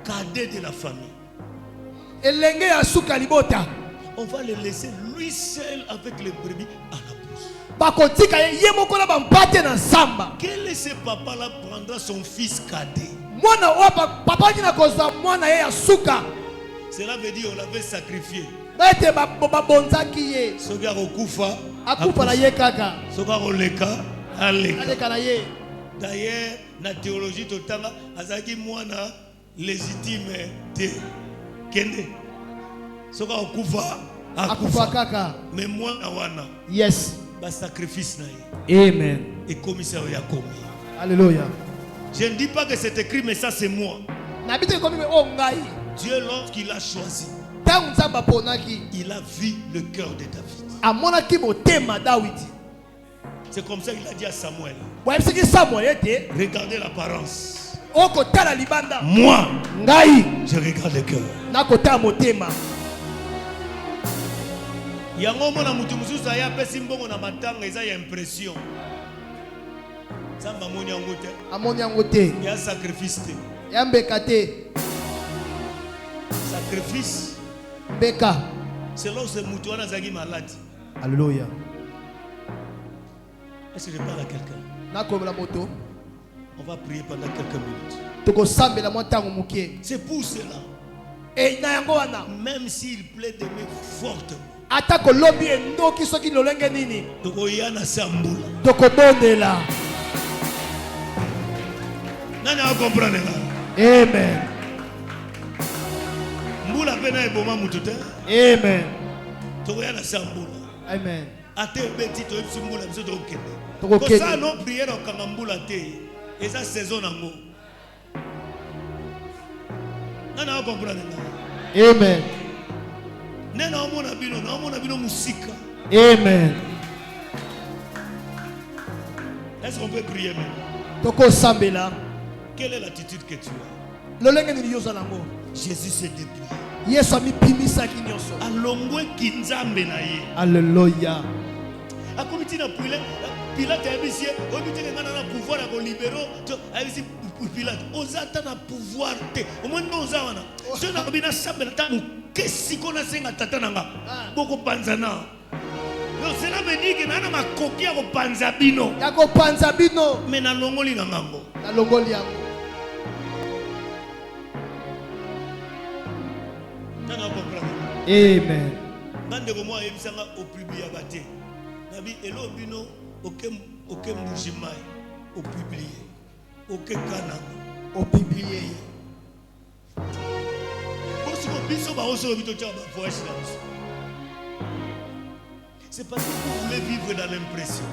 cadet de la famille, elenge ya suka libota. On va le laisser lui seul avec les brebis à la brousse. Bakotika ye moko na bampate na samba. Quel est ce papa là prendra son fils cadet? Mwana wa papa ni na koza mwana ye ya suka. Cela veut dire on l'avait sacrifié. Bete babonzaki ye. Soga okufa, akufa na ye kaka. Soga oleka, aleka. Aleka na ye. D'ailleurs, na théologie totanga azaki mwana légitime te kende. Soga okufa, akufa kaka. Mais mwana wana. Yes. Ba sacrifice na ye. Amen. Et commissaire ya komi. Alléluia. Je ne dis pas que c'est écrit, mais ça c'est moi. Dieu, lorsqu'il a choisi, il a vu le cœur de David. C'est comme ça qu'il a dit à Samuel. Regardez l'apparence. Moi, je regarde le cœur. Yango mona mutu mususu aya pesi mbongo na matanga eza ya impression. Samba moni yango te. Il y a sacrifice te. Sacrifice. Beka. C'est là où ce mutu wana zagi malade. Alléluia. Est-ce que je parle à quelqu'un? On va prier pendant quelques minutes. C'est pour cela. Même s'il plaît de me fortement. Atako lobi endoki soki lolenge nini. Tokoyana sambula. Tokobondela. Nani a comprendre là? Amen. Mbula pena eboma mututa. Amen. Tokoyana sambula. Amen. Ate beti to mbula biso tokende. Tokokende. Ko ça non prière au kangambula te. Et ça saison nango. Nani a comprendre là? Amen. Amen. Est-ce qu'on peut prier maintenant? Quelle est l'attitude que tu as? Jésus s'est dépouillé. Alléluia. Pilate a dit, on a pouvoir à libérer. Pilate, on a pouvoir. Au moins, nous avons. Si on a bien sabé, qu'est-ce qu'on a fait à Tatananga? Beaucoup panzana. Cela veut dire que nous avons coquille au panzabino. Yako panzabino. Mais na longoli na ngambo. Na longoli yango. Nana comprendre. Amen. Bande ko moi ebisanga au public ya baté. Nabi elo bino aucun moujimai au publié, aucun canard au publié. C'est parce que vous voulez vivre dans l'impression.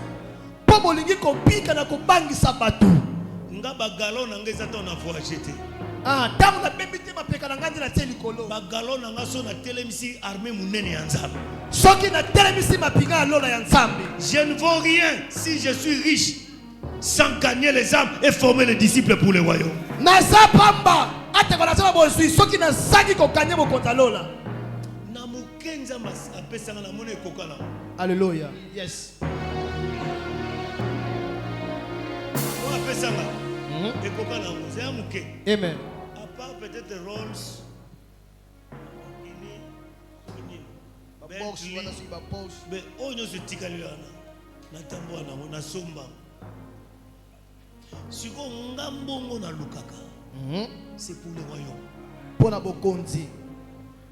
Pas bolingi kopika na kobangisa bato. Nga bagalo na ngeza to na voyager te. Tango na bebite mapeka na ngandi na teli kolo. Bagalo na ngaso na telemisi armée munene ya nzambe. Soki na telemisi mapinga alona ya nzambe. Je ne vaux rien si je suis riche sans gagner les âmes et former les disciples pour le royaume. Naza pamba ate kona sema bozui soki na sangi ko kanye mo kontalola. Na mukenza mas apesa na mone kokana. Alléluia. Yes. Moi apesa nga. Et comment c'est un mouquet. Amen. À part peut-être Rolls, mais on ne se tika lui na tambo na na somba. Si on ngambongo na lukaka, c'est pour le royaume. Pour na bokonzi.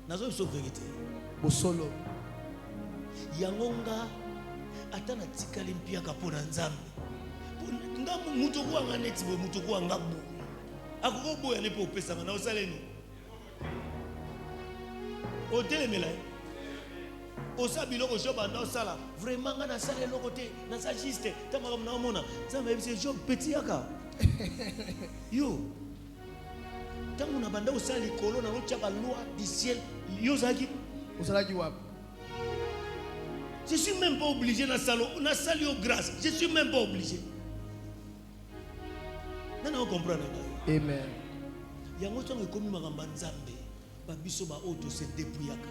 Nazo so vérité. Bosolo. Yangonga atana tika limpia kapona nzambe. Ngamu mutu kwa nganeti bo mutu kwa ngabu. Akoko boya lepo pesa na osaleni. Hôtel Melay. Osa biloko job anda osala vraiment nga na sala eloko te na sa juste tamaka na omona nzambe ebise job petit yaka yo tangu na banda osala likolo na lotia ba loi du ciel yo zaki Osalaki wap. Je suis même pas obligé na sali au grâce, je suis même pas obligé. Nana on comprendre. Amen. Yango tongo komi makamba nzambe ba biso ba auto se dépouillaka.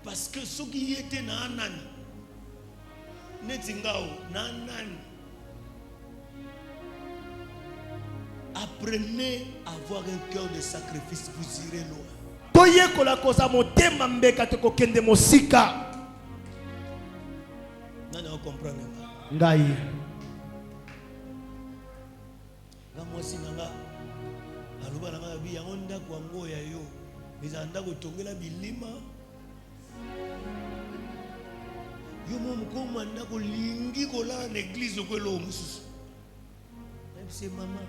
Parce que ce qui était na anani netingao na anani apprenez à avoir un cœur de sacrifice, vous irez loin. Toye kola kosa motema mbeka te kokende mosika. Nana on comprendre. Ngai. Nga mwasi nanga aluba nanga bi yango ndako yango ya yo ezanda kotongela bilima. Yo mo mukoma ndako lingi kola na église ko lo mususu. Même c'est maman.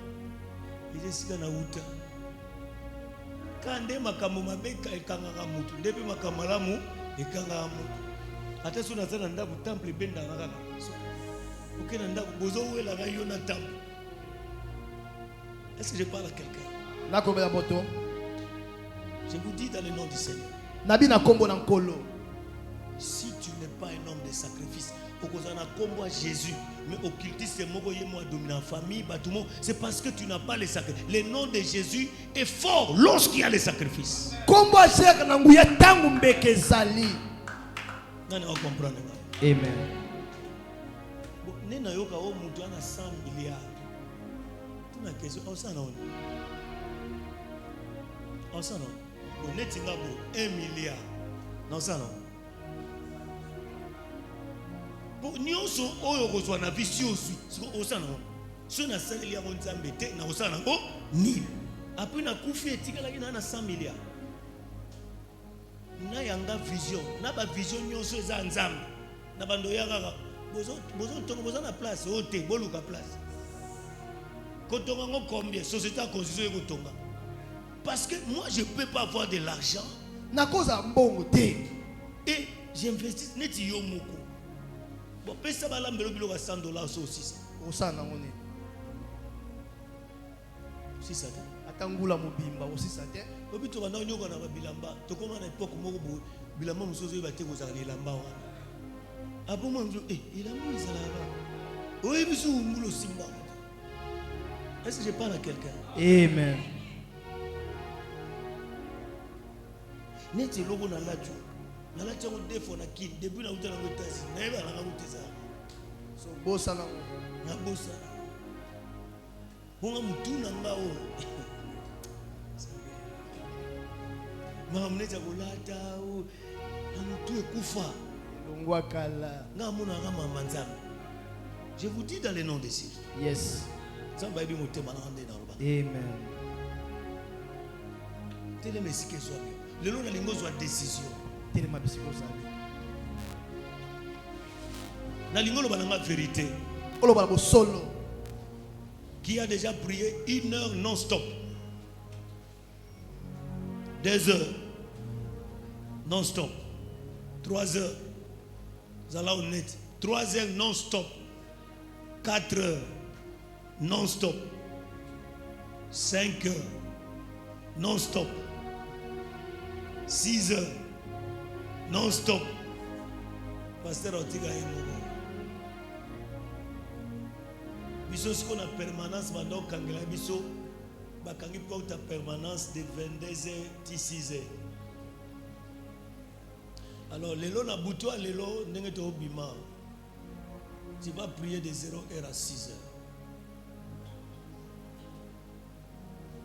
Il est sika na uta. Kande makambo mabeka ekanga mutu. Ndepe makambo malamu ekanga mutu. Ata so na sana ndako temple benda ngaka. OK na ndako bozo wela ga yo na temple. Est-ce que je parle à quelqu'un? Nakomela moto. Je vous dis dans le nom du Seigneur. Nabi na kombo na nkolo. Si tu n'es pas un homme de sacrifice, okozana kombo à Jésus, mais occultiste moko yemo dominant famille, batumo, c'est parce que tu n'as pas les sacrifices. Le nom de Jésus est fort lorsqu'il y a les sacrifices. Kombo a sheka na nguya tangu mbeke zali. Nani on comprend? Amen. Bon, nena yoka o mutu ana 100 milliards. Tuna question, on s'en a. On s'en a. Bon, netinga bo 1 milliard. Non ça non. Bon, nyonso oyo kozwa na vie aussi. Osana. So na saleli ya nzambe te na osana ngo ni. Après na kufi etikala ki na 100 milliards. Na yanga vision, na ba vision nyonso eza nzambe. Na bando ya kaka. Bozo tongo bozo na place ote boluka place. Kotonga ngo combien société a construit kotonga. Parce que moi je peux pas avoir de l'argent. Na koza mbongo te. Et j'investis neti yo moko. Bon, pesa bala mbelo bilo ka $100 aussi. Osana ngone. Si ça te. Atangula mobimba aussi ça te. Obi to bana nyoko na bilamba. To koma na époque moko bo bilamba musozo ba te ko za lamba wana. Apo mo nzo ilamba izala ba. Oyi bisu ngulo simba. Est-ce que je parle à quelqu'un? Amen. Neti logo na laju. Na laju ngo defo na kin depuis na utana ngo tasi. Na eba na ngo tesa. So bosa na na bosa. Bonga mutuna ngao. Mama mneza kulata o. Na mutu ekufa. Longwa kala. Nga muna kama manzana. Je vous dis dans le nom de Jésus. Yes. Samba ibi motema na ande na roba. Amen. Tele mesike zo abi. Lelo na lingo zo décision. Tele mabisiko zabi. Na lingo lo bananga vérité. Olo bala bo solo. Qui a déjà prié 1 heure non-stop. 2 heures non-stop. 3 heures. Vous allez honnête. 3 heures non-stop. 4 heures non-stop. 5 heures non-stop. 6 heures non-stop. Pasteur Otiga Emogo. Biso ce qu'on a permanence maintenant kangela biso bakangi pour ta permanence de 22h à 6h. Alors lelo na buto lelo ndenge to bima. Tu vas prier de 0h à 6h.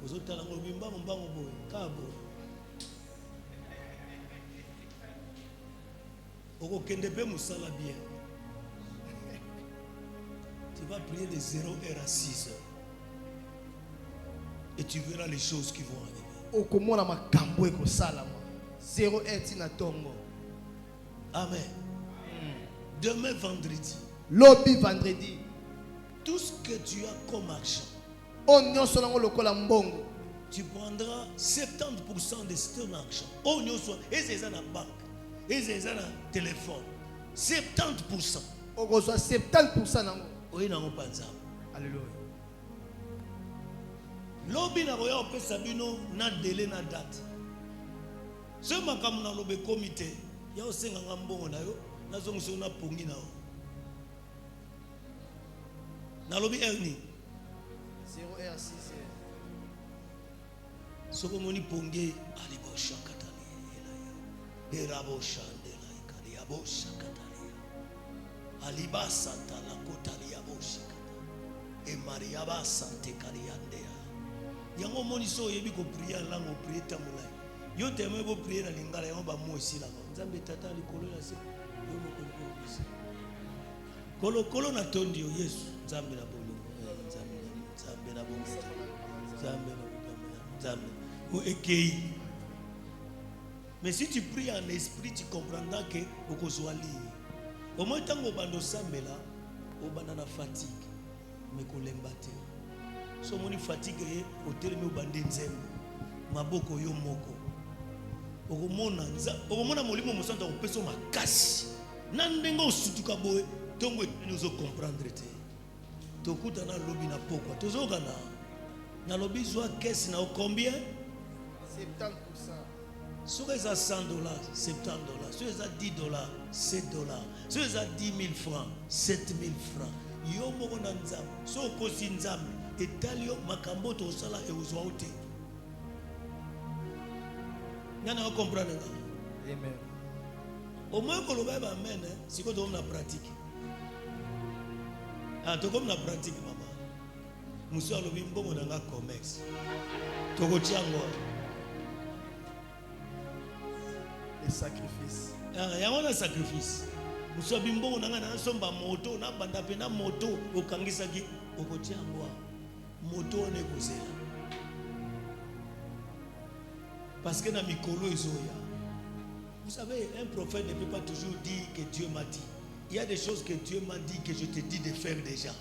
Vous êtes dans le bimba, mon bango boy, cabo. Au Kendepe Moussala bien. Tu vas prier de 0h à 6h. Et tu verras les choses qui vont arriver. Au comment la makambo eko salama. 0h tina tongo. Amen. Demain vendredi. Lobby vendredi. Tout ce que tu as comme argent. Onyo solongo lokola mbongo. Tu prendras 70% de ton argent. Onyo so ezeza na banque. Ezeza na téléphone. 70%. Okozwa 70% nango. Oyi nango panza. Alléluia. Lobi na roya opesa bino na délai na date. Ce makambo na lobe comité. Ya osenga ngambongo na yo. Nazongiso na pongi na yo. Na lobi erni 0h à 6h. Soko moni pongi alibo shakatali ela. Erabo shandela ikali abo shakatali. Aliba santa la kotali abo shakata. E Maria ba sante kali yandea. Yango moni so yebi ko prier lango prier tamula. Yo teme bo prier na lingala yango ba mo esila. Nzambe tata likolo na se. Yo mo ko ko. Kolo kolo na tondi yo Yesu. Nzambe na bolo. Nzambe na bolo. Nzambe na bolo. Nzambe. Ou ekei. Mais si tu pries en esprit, tu comprendras que okozwa li. Au moins tango bando sambela, o banana fatigue. Mais kolemba te. So moni fatigue o telemi o bande nzembo. Maboko yo moko. Okomona molimo mosanta opesa makasi. Na ndengo osutuka boye. Tongo nous comprendre te. Tokuta na lobi na pokwa. Tozoka na lobi zwa caisse na combien? 70%. Si vous avez $100, $70. Si vous avez $10, $7. Si vous avez 10 000 francs, 7 000 francs. Yo moko na nzambe. So kosi nzambe. Etalio makambo to sala e uzwa uti. Nana comprendre nga. Amen. Au moins que le Bible amène, c'est quoi la pratique. Ah, tu comme la pratique, maman. Monsieur le bimbo mon anga commerce. Toko tiango. Les sacrifices. Ah, y a un sacrifice. Monsieur bimbo mon anga na somba moto na banda pena moto okangisa ki toko tiango. Moto on est posé. Parce que dans mikolo ezoya. Vous savez, un prophète ne peut pas toujours dire que Dieu m'a dit. Il y a des choses que Dieu m'a dit que je te dis de faire déjà.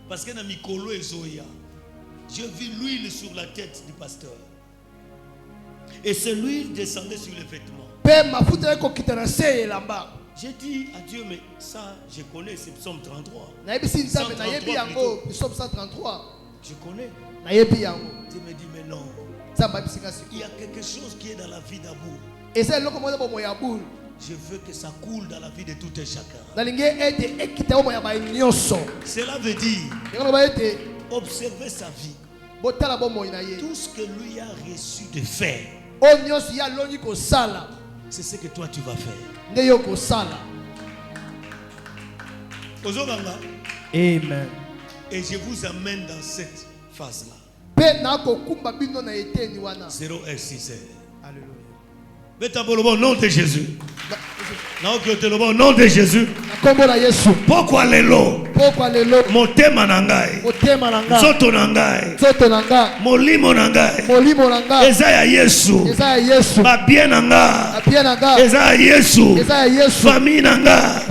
Parce que dans Mikolo et Zoya, j'ai vu l'huile sur la tête du pasteur. Et cette l'huile descendait sur les vêtements. J'ai dit à Dieu, mais ça, je connais, c'est Psaume 33. 133. Je connais. Dieu me dit, mais non. Il y a quelque chose qui est dans la vie d'Abou. Je veux que ça coule dans la vie de tout un chacun. Cela veut dire observer sa vie. Tout ce que lui a reçu de faire, c'est ce que toi tu vas faire. Amen. Et je vous amène dans cette phase-là. 0h6h. Alléluia. Au nom de Jésus. Au nom de Jésus. Pourquoi les lots? Motema nangai. Zoto nangai. Molimo nangai. Ezaya Yesu. Babien nanga. Ezaya Yesu. Famille nanga.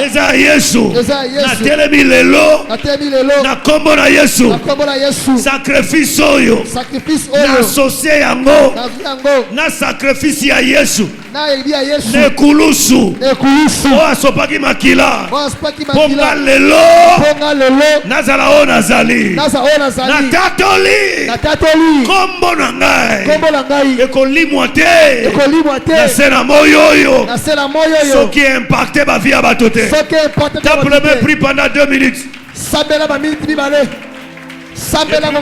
Ezaya Yesu. Na telemi lelo. Na kombo na Yesu. Sacrifice oyo. Na associé yango. Na sacrifice ya Yesu. Nekulusu. O asopaki makila. Ponga lelo. Nazala o nazali. Natatoli. Kombo na ngai. Ekolimwa te. Nasena moyo. Soki impacté ba vie ba tote. Ta premier prie pendant 2 minutes.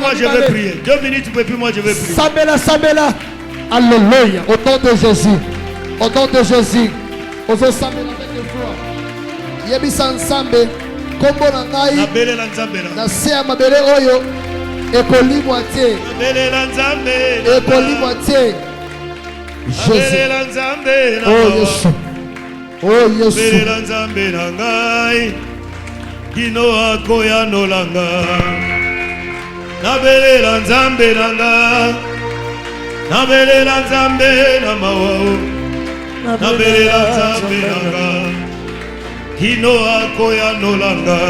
Moi je vais prier. 2 minutes et puis moi je vais prier. Sabela. Alléluia. Au nom de Jésus. Au nom de Jésus. Ozo sabela avec foi. Yebisa nsambe. Kombo na ngai. Na se ya mabele oyo. ekolimwa te ekolimwa te Jésus oh Yesu oh Yesu nabelela nzambe na ngai kino akoya nolanga nabelela nzambe na ngai nabelela nzambe na mawa nabelela nzambe na ngai kino akoya nolanga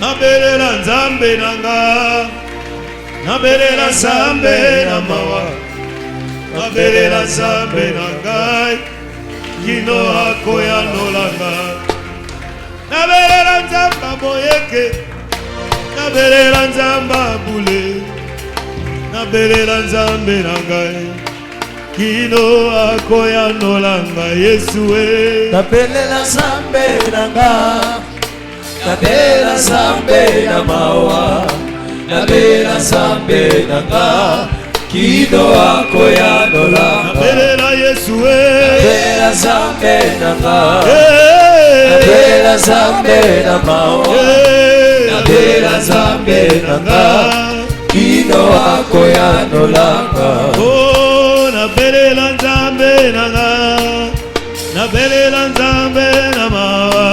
nabelela nzambe na ngai nabelela nzambe na mawa nabelela nzambe na ngai kino akoya nolanga nabelela nzamba boyeke nabelela nzamba bule nabelela nzambe na ngai kino akoya nolanga Yesu nabelela nzambe na ngai nabelela nzambe na mawa nabelela nzambe na ngai kino akoya nolanga nabelela Yesu nabelela nzambe na ngai nabelela nzambe na mawa nabelela nzambe na ngai kino akoya nolanga oh nabelela nzambe na ngai nabelela nzambe na mawa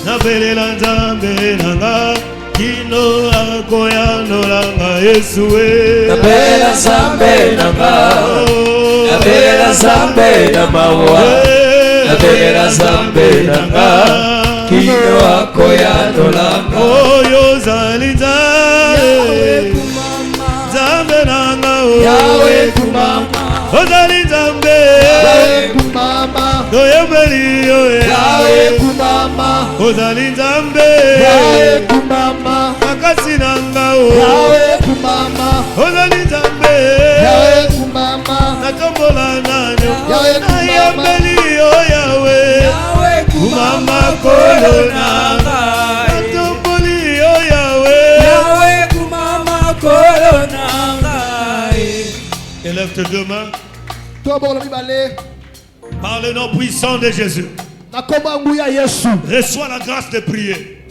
nabelela nzambe na ngai kino akoya nolanga Yesu nabelela nzambe na ngai nabelela nzambe na mawa nabelela nzambe na ngai kino akoya nolanga oyo zali nzambe nzambe na ngai Yahweh kumama ozali nzambe Yahweh kumama toyembeli yo Yahweh kumama ozali nzambe Yahweh kumama makasi na ngai Yahweh kumama ozali nzambe Yahweh kumama natombola nano Yahweh kumama nayembeli yo Yawe kumama kolo na ngai natomboli yo Yawe élève tes deux mains par le nom puissant de Jésus reçois la grâce de prier.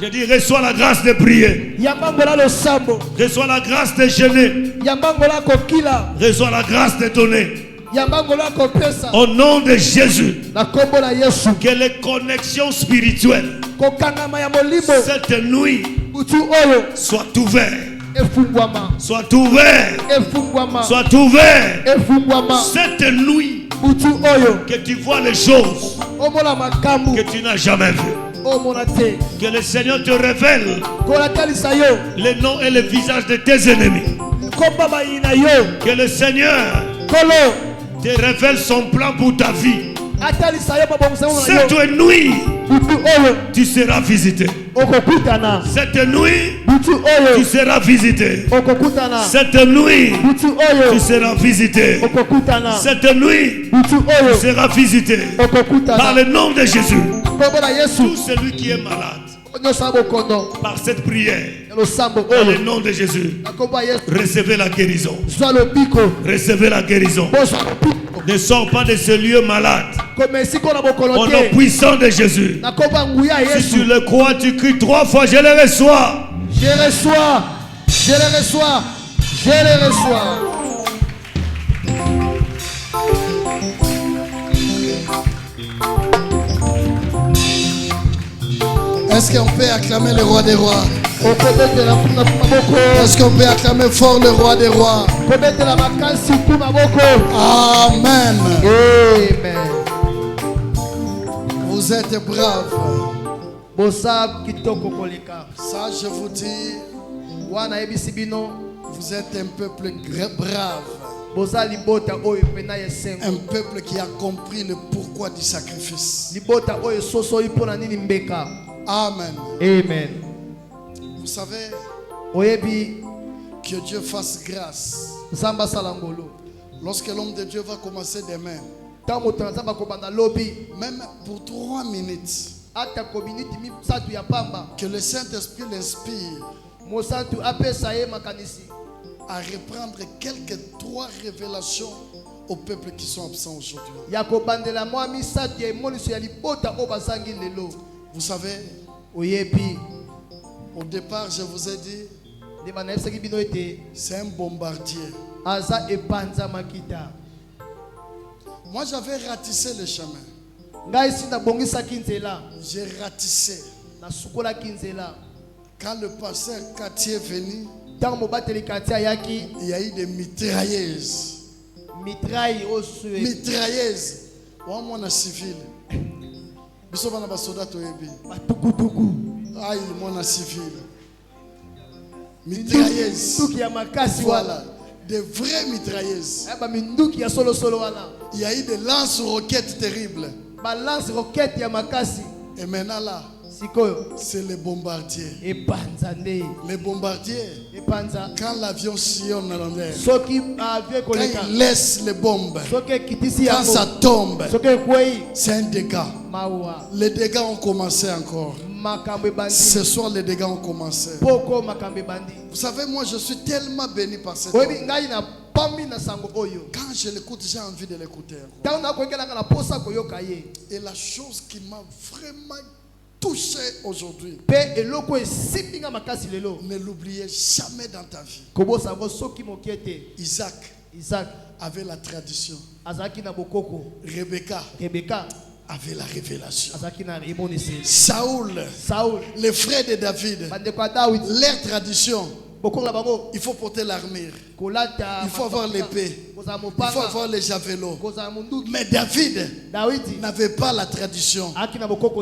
Je dis reçois la grâce de prier. Reçois la grâce de jeûner. Reçois la grâce de donner. Au nom de Jésus, que les connexions spirituelles cette nuit soient ouvertes. Soit ouvert. Soit ouvert. Cette nuit, que tu vois les choses que tu n'as jamais vues. Que le Seigneur te révèle les noms et le visage de tes ennemis. Que le Seigneur te révèle son plan pour ta vie. Cette nuit, tu seras visité. Cette nuit, tu seras visité. Cette nuit, tu seras visité. Cette nuit, tu seras visité. Par le nom de Jésus. Tout celui qui est malade, par cette prière, dans le nom de Jésus, recevez la guérison. Recevez la guérison. Ne sors pas de ce lieu malade. Au nom puissant de Jésus. Si tu le crois, tu cries 3 fois, je le reçois. Je le reçois. Je le reçois. Je le reçois. Est-ce qu'on peut acclamer le roi des rois? Est-ce qu'on peut acclamer fort le roi des rois? Amen. Amen. Vous êtes braves. Ça, je vous dis, vous êtes un peuple brave. Un peuple qui a compris le pourquoi du sacrifice. Amen. Amen. Vous savez que Dieu fasse grâce. Lorsque l'homme de Dieu va commencer demain, même pour 3 minutes, que le Saint-Esprit l'inspire à reprendre quelques 3 révélations aux peuples qui sont absents aujourd'hui. Vous savez, Au départ, je vous ai dit, c'est un bombardier. Moi, j'avais ratissé le chemin. J'ai ratissé. Quand le pasteur Katié est venu, il y a eu des mitrailleuses. Mitrailleuses. On a civil. Bissoba na soldat toyebi. Aïe, mon civil. Mitrailleuses. Voilà. Des vraies mitrailleuses. Il y a eu des lance-roquettes terribles. Et maintenant là, c'est les bombardiers. Les bombardiers, quand l'avion sillonne en l'air, quand il laisse les bombes, quand ça tombe, c'est un dégât. Les dégâts ont commencé encore. Ce soir, les dégâts ont commencé. Vous savez, moi, je suis tellement béni par cette homme. Quand je l'écoute, j'ai envie de l'écouter. Et la chose qui m'a vraiment touché aujourd'hui, ne l'oubliez jamais dans ta vie. Isaac avait la tradition. Rebecca avait la révélation. Saoul, les frères de David, leur tradition, il faut porter l'armure, il faut avoir l'épée, il faut avoir les javelots. Mais David n'avait pas la tradition.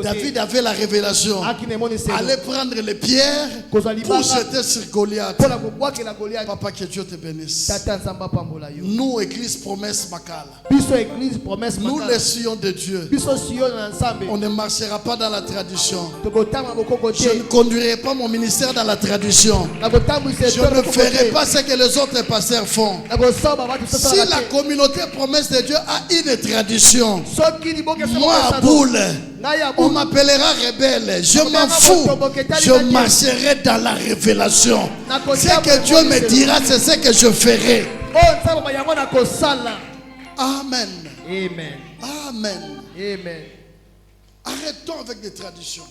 David avait la révélation. Allait prendre les pierres pour jeter sur Goliath. Papa, que Dieu te bénisse. Nous, Église Promesse Makala, nous les sillons de Dieu, on ne marchera pas dans la tradition. Je ne conduirai pas mon ministère dans la tradition. Je ne ferai pas ce que les autres pasteurs font. Si la communauté Promesse de Dieu a une tradition, moi, boule, on m'appellera rebelle. Je m'en fous. Je marcherai dans la révélation. Ce que Dieu me dira, c'est ce que je ferai. Amen. Amen. Amen. Amen. Arrêtons avec des traditions.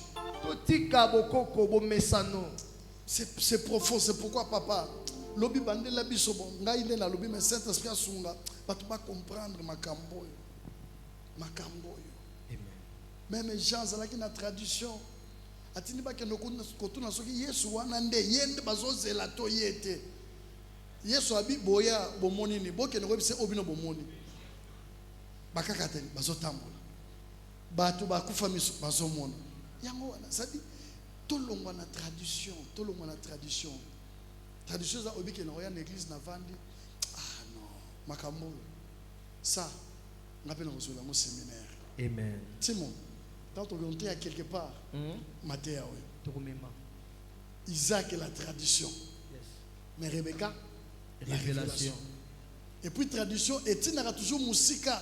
C'est profond, c'est pourquoi papa lobi bande la biso bon ngai na lobi mais Saint-Esprit asunga batu ba comprendre makambo yo. Même gens zalaki na tradition atini ba keno kotuna soki Yesu wana nde yende bazozela to yete Yesu abi boya bomoni ni boke no bise obino bomoni bakakate bazotambola batu ba kufa miso bazomona yango wana sadi tolongwa na tradition, tradition za obiki na roya l'église na vandi. Ah non, makambo. Ça, on appelle au séminaire. Amen. Timon, quand on est à quelque part, Matthéa, Isaac est la tradition. Mais Rebecca, révélation. Et puis tradition, et tu n'as toujours musika.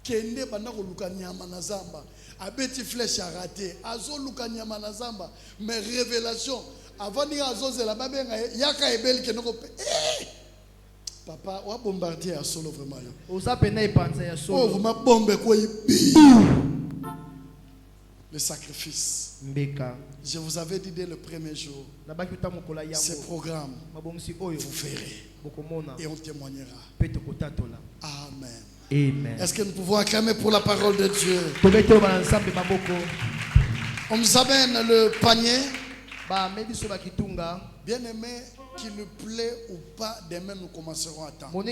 Kende banda ko luka nyama na zamba abeti flèche a raté azo luka nyama na zamba mais révélation avant ni azo zela babenga yaka ebeli ke noko papa wa bombardier à solo vraiment oza pena ipanza ya solo oh ma bombe ko le sacrifice mbeka. Je vous avais dit dès le premier jour ce programme vous verrez et on témoignera. Amen. Amen. Est-ce que nous pouvons acclamer pour la parole de Dieu? On nous amène le panier. Bien aimé, qu'il nous plaît ou pas, demain nous commencerons à attendre.